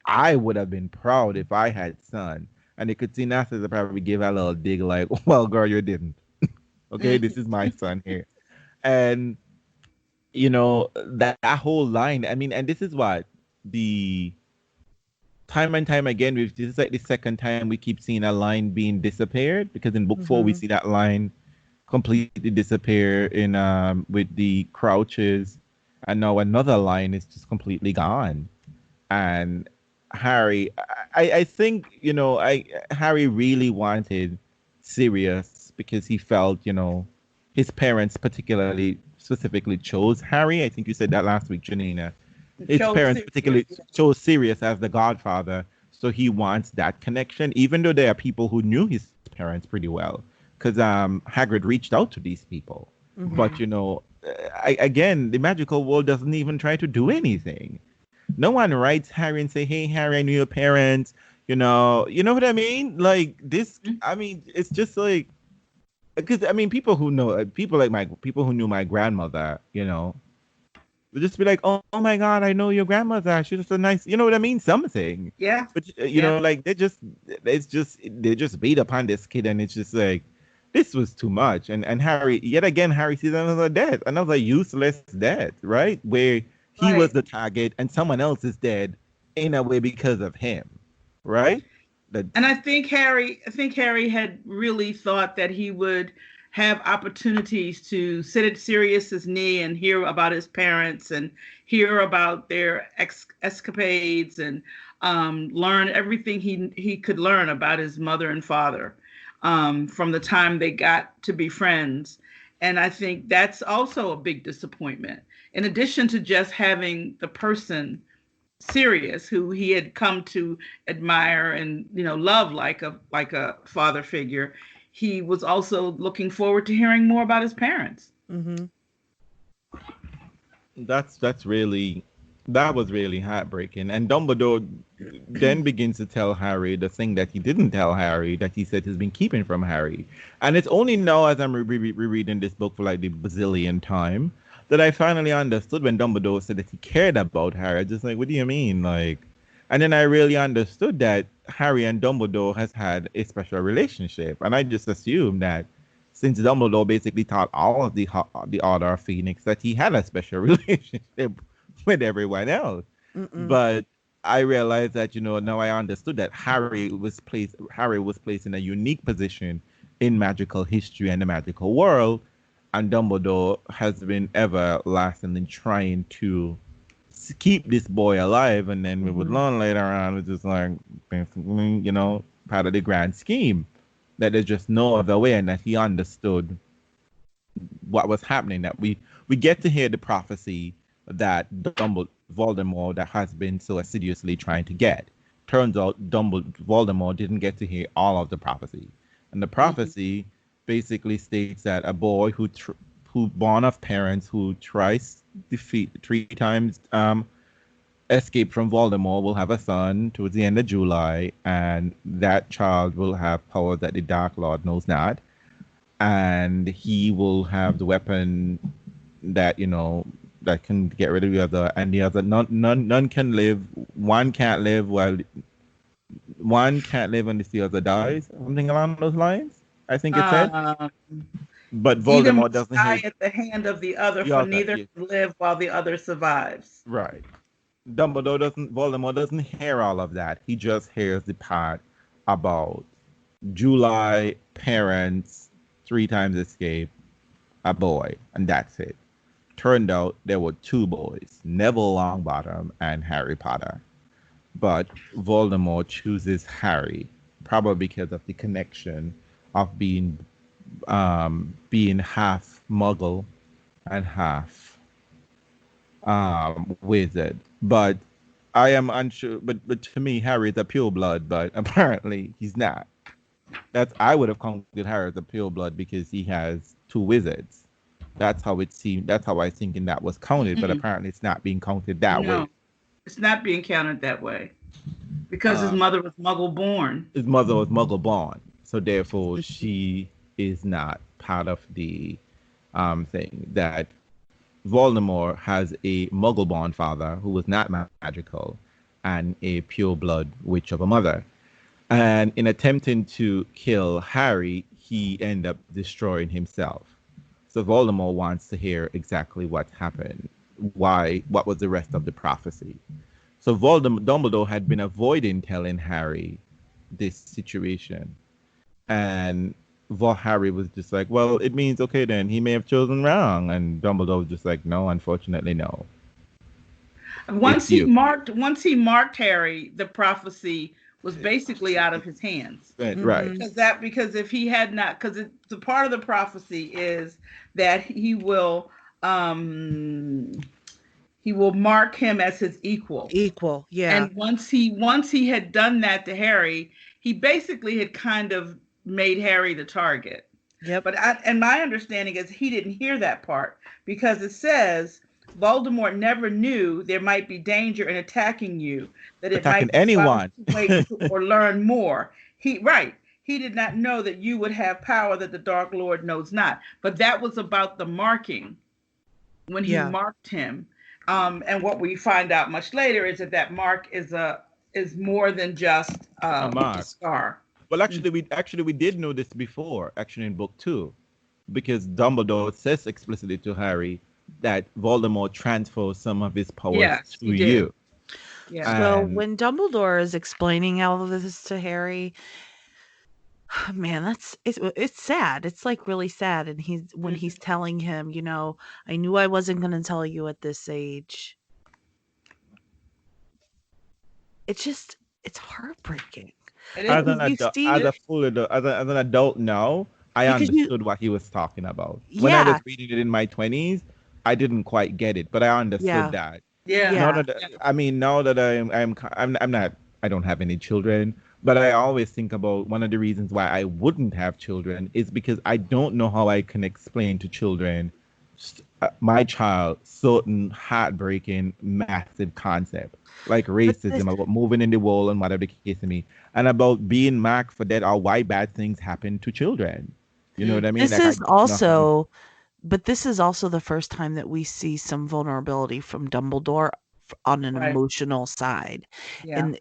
I would have been proud if I had son. And you could see Narcissa probably give her a little dig like, well, girl, you didn't. Okay, this is my son here. And, that whole line, and this is what the time and time again, this is like the second time we keep seeing a line being disappeared, because in book 4 we see that line completely disappear in with the Crouches, and now another line is just completely gone. And Harry, I think, Harry really wanted Sirius because he felt, his parents particularly specifically chose Harry. I think you said that last week, Janina. His Chose parents Sirius, particularly chose Sirius as the godfather, so he wants that connection, even though there are people who knew his parents pretty well, because Hagrid reached out to these people. But again, the magical world doesn't even try to do anything. No one writes Harry and say, "Hey, Harry, I knew your parents." You know what I mean? Like this. I mean, it's just like, because I mean, people who know, people who knew my grandmother, would just be like, oh my God, I know your grandmother. She's just a nice, you know what I mean? Something. Yeah. But like they just beat upon this kid, and it's just like, this was too much. And Harry, yet again, Harry sees another death, another useless death, right? Where he was the target and someone else is dead in a way because of him, right? And I think Harry had really thought that he would have opportunities to sit at Sirius's knee and hear about his parents and hear about their escapades and learn everything he could learn about his mother and father from the time they got to be friends. And I think that's also a big disappointment. In addition to just having the person Sirius, who he had come to admire and love like a father figure, he was also looking forward to hearing more about his parents. That was really heartbreaking. And Dumbledore then begins to tell Harry the thing that he didn't tell Harry, that he said he's been keeping from Harry. And it's only now, as I'm rereading this book for like the bazillion time, that I finally understood when Dumbledore said that he cared about Harry. I just like, what do you mean? Like, and then I really understood that Harry and Dumbledore has had a special relationship. And I just assumed that since Dumbledore basically taught all of the Order of Phoenix, that he had a special relationship with everyone else. But I realized that, now I understood that Harry was placed in a unique position in magical history and the magical world, and Dumbledore has been everlastingly trying to keep this boy alive. And then we would learn later on, it's just like, part of the grand scheme, that there's just no other way, and that he understood what was happening. That we get to hear the prophecy that Voldemort that has been so assiduously trying to get. Turns out Voldemort didn't get to hear all of the prophecy, and the prophecy basically states that a boy who born of parents who three times escape from Voldemort will have a son towards the end of July, and that child will have powers that the Dark Lord knows not, and he will have the weapon that that can get rid of the other, and the other none can live. One can't live unless the other dies. Something along those lines, I think it said. But Voldemort doesn't die at the hand of the other, for neither can live while the other survives. Right. Voldemort doesn't hear all of that. He just hears the part about July, parents, 3 times escape, a boy, and that's it. Turned out there were 2 boys, Neville Longbottom and Harry Potter. But Voldemort chooses Harry, probably because of the connection of being half Muggle and half wizard. But I am unsure. But to me, Harry is a pureblood, but apparently he's not. I would have counted Harry as a pureblood because he has 2 wizards. That's how it seemed. That's how I think that was counted. But apparently, it's not being counted that way. It's not being counted that way because his mother was Muggle born. His mother was Muggle born, so therefore she is not part of the thing. That Voldemort has a Muggle-born father who was not magical, and a pure-blood witch of a mother. And in attempting to kill Harry, he ended up destroying himself. So Voldemort wants to hear exactly what happened. What was the rest of the prophecy? So Dumbledore had been avoiding telling Harry this situation, and Harry was just like, "Well, it means okay then. He may have chosen wrong." And Dumbledore was just like, "No, unfortunately, no. It's you." Once he marked Harry, the prophecy was basically out of his hands. Right. Because if he had not, because the part of the prophecy is that he will mark him as his equal. Equal, yeah. And once he had done that to Harry, he basically had kind of made Harry the target. Yep. But my understanding is he didn't hear that part, because it says Voldemort never knew there might be danger in attacking you, that it Attacking might be anyone to wait or learn more. He did not know that you would have power that the Dark Lord knows not. But that was about the marking, when he marked him. And what we find out much later is that mark is more than just a mark. A scar. Well, actually, we did know this before, actually, in book 2, because Dumbledore says explicitly to Harry that Voldemort transfers some of his powers to you. Yeah. So when Dumbledore is explaining all of this to Harry, man, it's sad. It's like really sad. And he's telling him, I knew I wasn't going to tell you at this age. It's heartbreaking. As an adult now, I understood what he was talking about. When I was reading it in my 20s, I didn't quite get it, but I understood that. Yeah. Now that I'm not, I don't have any children, but I always think about one of the reasons why I wouldn't have children is because I don't know how I can explain to children, my child, certain heartbreaking, massive concept like racism, about moving in the world and whatever the case may be, and about being marked for that or why bad things happen to children. You know what I mean? This is also the first time that we see some vulnerability from Dumbledore on an emotional side. Yeah. And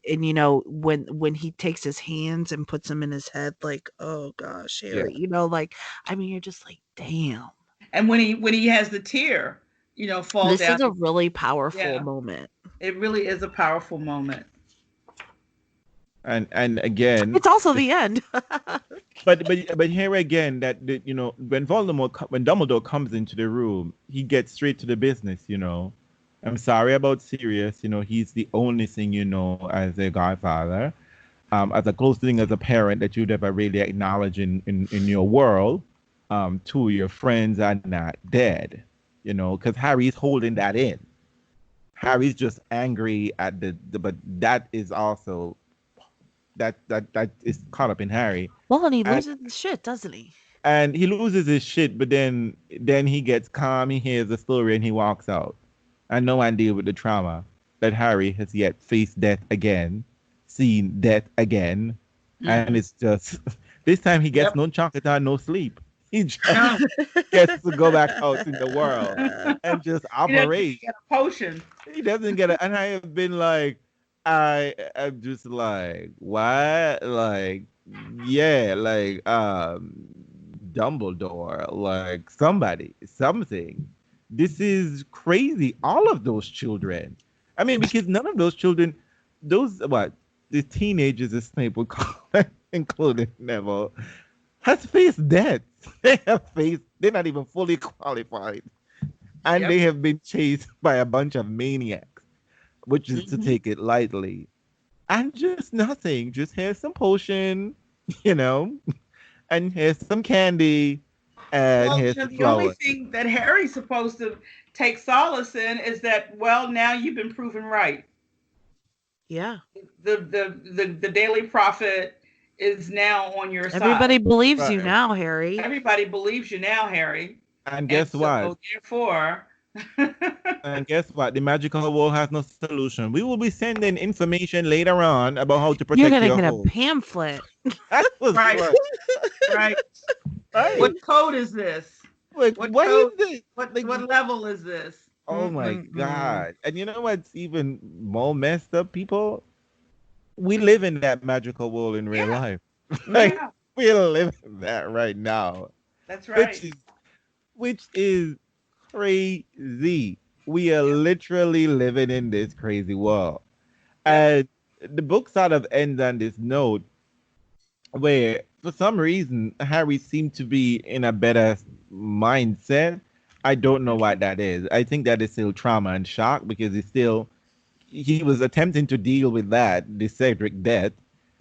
when he takes his hands and puts them in his head, like, oh gosh, Harry, you're just like, damn. And when he has the tear, fall down. This is a really powerful moment. It really is a powerful moment. And again, it's also the end. but here again, that when Dumbledore comes into the room, he gets straight to the business. I'm sorry about Sirius. He's the only thing as a godfather, as a close thing as a parent that you'd ever really acknowledge in your world. Two of your friends are not dead. Because Harry's holding that in. Harry's just angry at but that is also that is caught up in Harry. Well, and he loses his shit, doesn't he? And he loses his shit, but then he gets calm, he hears the story, and he walks out. And no one deal with the trauma that Harry has yet faced death again, seen death again, and it's just this time he gets no chocolate and no sleep. He just gets to go back out in the world and just operate. He doesn't get a potion. He doesn't get it. And I have been like, I'm just like, what? Like, yeah, like, Dumbledore, like something. This is crazy. All of those children. I mean, because none of those children, the teenagers as Snape would call it, including Neville, has faced death. They're not even fully qualified. And they have been chased by a bunch of maniacs, which is to take it lightly. And just nothing. Just here's some potion, and here's some candy, and here's the flower. Only thing that Harry's supposed to take solace in is that, well, now you've been proven right. Yeah. The Daily Prophet is now on your side. Everybody believes you now, Harry. Everybody believes you now, Harry. And guess what? Therefore, and guess what? The magical world has no solution. We will be sending information later on about how to protect your home. You're gonna get a pamphlet. Right. Right. What code is this? What is this? What level is this? Oh my God. And you know what's even more messed up, people? We live in that magical world in real life. We're living that right now. That's right. Which is crazy. We are literally living in this crazy world. And the book sort of ends on this note where, for some reason, Harry seemed to be in a better mindset. I don't know what that is. I think that is still trauma and shock because he was attempting to deal with that, the Cedric death,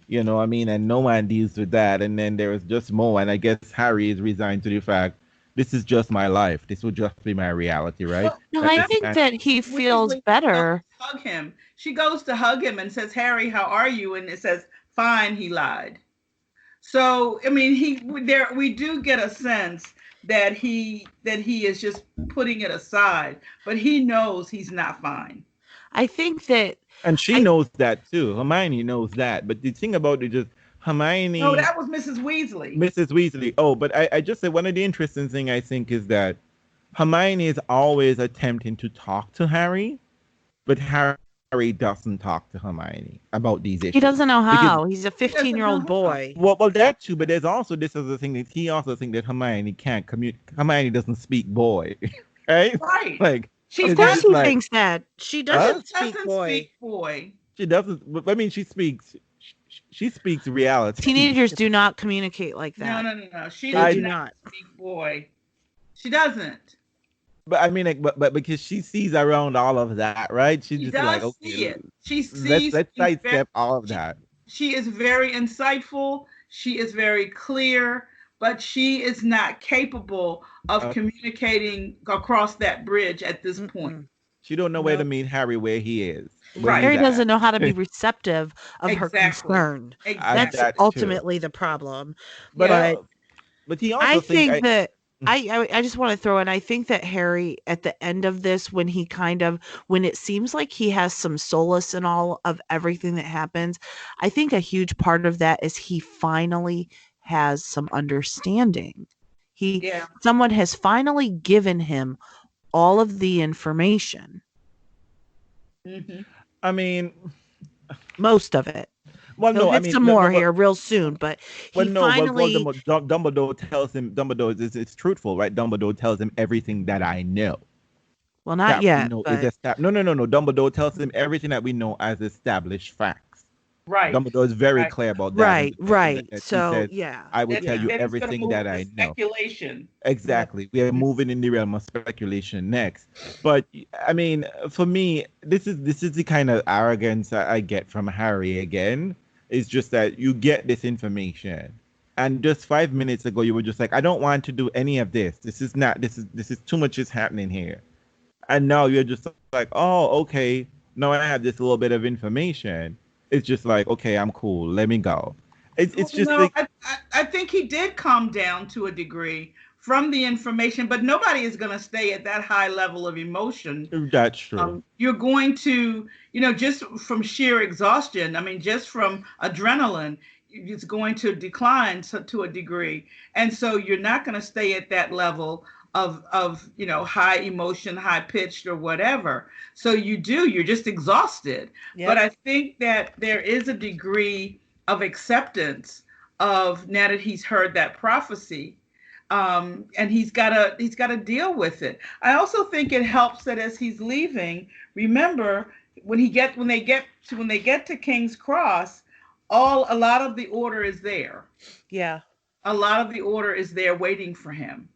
you know what I mean? And no one deals with that. And then there is just more. And I guess Harry is resigned to the fact this is just my life. This will just be my reality, right? Well, No, That I this think man- that he feels Weasley better. goes to hug him. She goes to hug him and says, "Harry, how are you?" And it says, "Fine." He lied. So I mean, we do get a sense that he is just putting it aside, but he knows he's not fine. I think that And she knows that too. Hermione knows that. But the thing about it is Hermione. No, that was Mrs. Weasley. Mrs. Weasley. Oh, but I just said one of the interesting thing I think is that Hermione is always attempting to talk to Harry, but Harry doesn't talk to Hermione about these issues. he doesn't know how. Because, He's a 15-year-old boy. well, that too. But there's also this other thing that he also thinks that Hermione can't communicate. Hermione doesn't speak boy, right? Right. Like She Of course, just he like- thinks that she doesn't speak boy. speak boy. she doesn't. I mean, she speaks. She speaks reality. Teenagers do not communicate like that. No. She They does do not not. speak boy. She doesn't. But I mean, like, but because she sees around all of that, right? She's She just does like, okay, see it. She sees. let's she's very- sidestep all of that. She is very insightful. She is very clear, but she is not capable of communicating across that bridge at this point. She don't know where to No. meet Harry where he is. Right. Harry he's at. doesn't know how to be receptive of her Exactly. concern. Exactly. That's that too. ultimately the problem. But he also I think think that I just want to throw in. I think that Harry at the end of this, when it seems like he has some solace in all of everything that happens, I think a huge part of that is he finally has some understanding. Someone has finally given him all of the information. Mhm. I mean, Most of it. well, He'll no, I hit mean, some more here real soon, but he finally. Dumbledore tells him. Dumbledore it's truthful, right? Dumbledore tells him everything that I know. Well, not That we yet. know But is no. Dumbledore tells him everything that we know as established facts. Right. Dumbledore is very Right. clear about that. right. He So says, yeah, I will tell you That it's gonna everything move that to I know. Speculation. Exactly. We are moving in the realm of speculation next. But I mean, for me, this is the kind of arrogance I get from Harry again. It's just that you get this information. And just 5 minutes ago you were just like, I don't want to do any of this. This is too much is happening here. And now you're just like, oh, okay. Now I have this little bit of information. It's just like, okay, I'm cool. Let me go. It's just no, like, I think he did calm down to a degree from the information, but nobody is going to stay at that high level of emotion. that's true. You're going to, just from sheer exhaustion, I mean, just from adrenaline, it's going to decline to a degree. And so you're not going to stay at that level of high emotion, high pitched or whatever. So you're just exhausted. Yep. But I think that there is a degree of acceptance of now that he's heard that prophecy, and he's got to deal with it. I also think it helps that as he's leaving, remember when they get to King's Cross, a lot of the order is there. Yeah. A lot of the order is there waiting for him.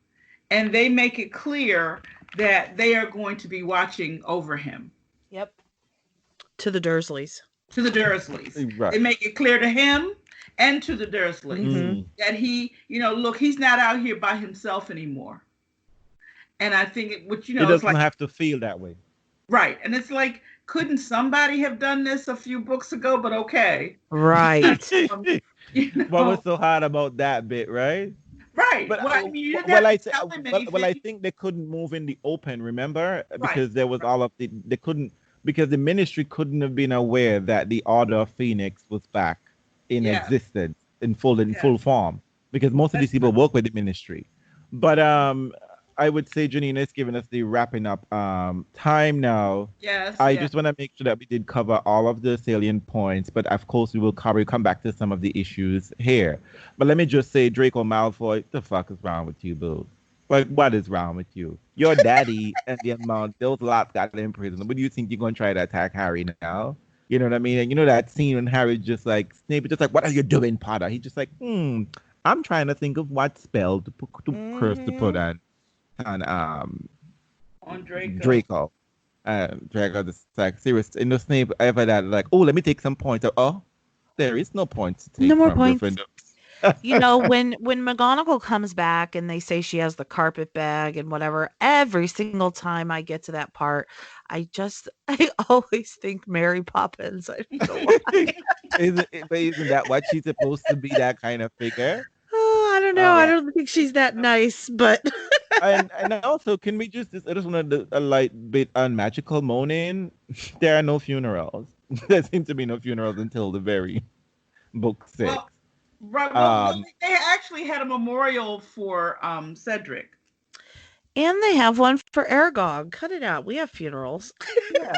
And they make it clear that they are going to be watching over him. Yep. To the Dursleys. To the Dursleys. Right. They make it clear to him and to the Dursleys Mm-hmm. that he's not out here by himself anymore. And I think He doesn't have to feel that way. Right. And it's like, couldn't somebody have done this a few books ago? But okay. Right. What was so hard about that bit, right? Right. But I think they couldn't move in the open, remember? Because there was all of they couldn't, because the ministry couldn't have been aware that the Order of Phoenix was back in existence in full form, because most of these people work with the ministry. But I would say Janina is giving us the wrapping up time now. Yes. I just want to make sure that we did cover all of the salient points, but of course we will come back to some of the issues here. But let me just say, Draco Malfoy, the fuck is wrong with you, boo? Like, what is wrong with you? Your daddy and the amount, those lots got in prison. What do you think you're going to try to attack Harry now? You know what I mean? And you know that scene when Harry just like Snape is just like, "What are you doing, Potter?" He's just like, I'm trying to think of what spell to put curse to put on On Draco. Draco. Draco just like serious. And no Snape ever that like, oh, let me take some points. Oh, there is no points to take No more from points. Gryffindor. You know, when McGonagall comes back and they say she has the carpet bag and whatever, every single time I get to that part, I always think Mary Poppins. I don't know why. Isn't that what she's supposed to be? That kind of figure. Oh, I don't know. I don't think she's that nice, but and also, can we just I just want a light bit on magical moaning? There are no funerals. There seem to be no funerals until the very book 6. Well, right. Well, they actually had a memorial for Cedric. And they have one for Aragog. Cut it out. We have funerals. Yeah.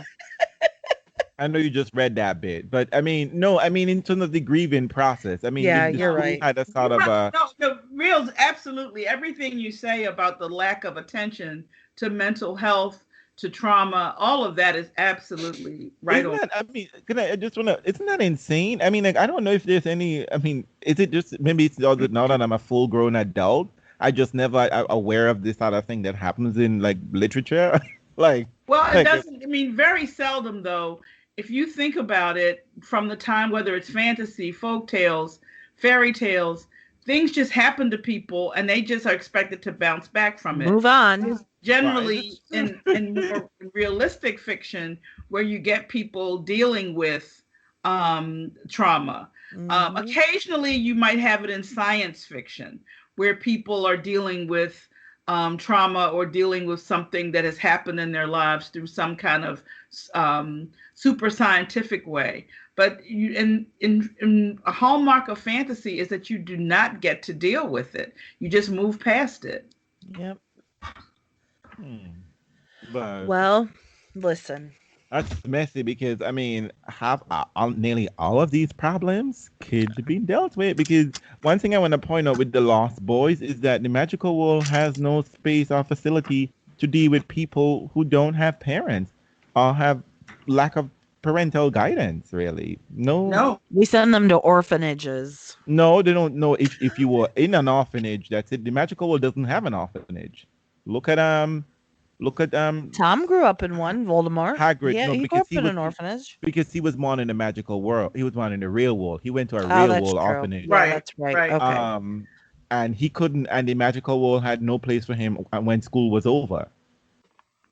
I know you just read that bit, but I mean, no, I mean in terms of the grieving process. I mean, Yeah, the you're school right. had a sort of a No, Realz, absolutely. Everything you say about the lack of attention to mental health, to trauma, all of that is absolutely right on. I mean, I just want to, isn't that insane? I mean, like, I don't know if there's any, I mean, is it just, maybe it's now that I'm a full grown adult, I just never aware of this sort of thing that happens in like literature. Like, well, it like, doesn't, I mean, very seldom though, if you think about it from the time, whether it's fantasy, folk tales, fairy tales, things just happen to people and they just are expected to bounce back from it. Move on. Generally in more realistic fiction where you get people dealing with trauma. Occasionally you might have it in science fiction where people are dealing with trauma or dealing with something that has happened in their lives through some kind of super scientific way. But in a hallmark of fantasy is that you do not get to deal with it. You just move past it. Yep. But Well, listen. That's messy because I mean, have nearly all of these problems could be dealt with. Because one thing I want to point out with the Lost Boys is that the magical world has no space or facility to deal with people who don't have parents or have lack of parental guidance. Really, no. We send them to orphanages. No, they don't know if you were in an orphanage. That's it. The magical world doesn't have an orphanage. Look at Tom grew up in one. Voldemort. Hagrid. Yeah, No, he grew because up in an orphanage. Because he was born in the magical world. He was born in the real world. He went to a real world orphanage. Right. That's right. Okay. And he couldn't. And the magical world had no place for him when school was over.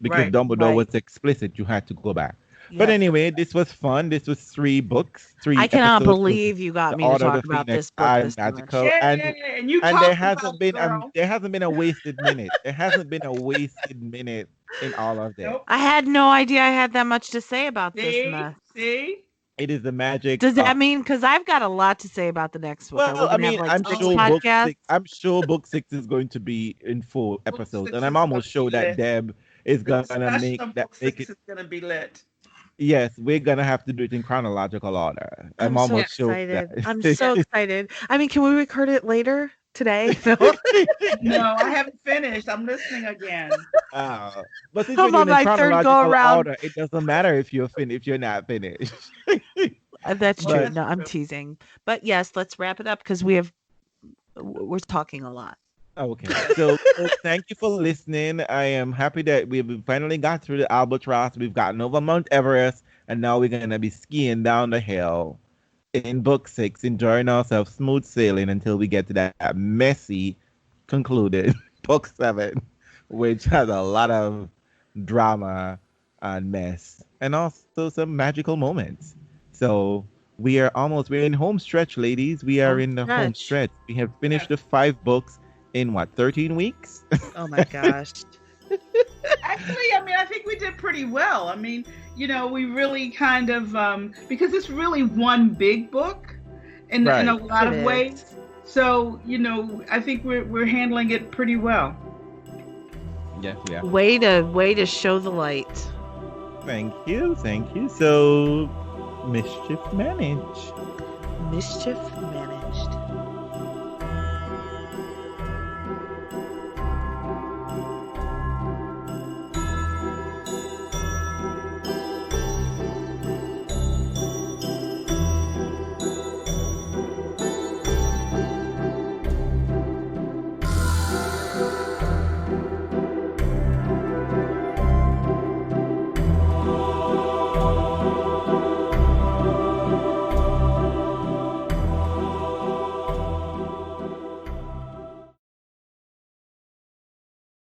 Because Dumbledore was explicit. You had to go back. Yep. But anyway, this was fun. This was 3 books. I cannot believe you got me to talk about this book this magical. much. And you there hasn't been a wasted minute. There hasn't been a wasted minute in all of this. I had no idea I had that much to say about this mess. See? It is the magic. Does that mean, because I've got a lot to say about the next book? Well, I mean, I'm sure book 6 is going to be in 4 episodes, and I'm almost sure that Deb is gonna make it. Is gonna be lit. Yes, we're gonna have to do it in chronological order. I'm almost so excited. Sure. I'm so excited. I mean, can we record it later today? No, I haven't finished. I'm listening again. But since we're doing in chronological order, it doesn't matter if you're finished. If you're not finished. That's true. No, I'm teasing. But yes, let's wrap it up because we're talking a lot. Okay, so thank you for listening. I am happy that we finally got through the Albatross. We've gotten over Mount Everest, and now we're going to be skiing down the hill in book 6, enjoying ourselves smooth sailing until we get to that messy concluded book 7, which has a lot of drama and mess and also some magical moments. So we're in home stretch, ladies. We are in the home stretch. We have finished the 5 books in 13 weeks? Oh my gosh. Actually, I mean, I think we did pretty well. I mean, we really kind of, because it's really one big book in a lot of ways. So, I think we're handling it pretty well. Yeah. Way to show the light. Thank you. So, mischief manage. Mischief manage.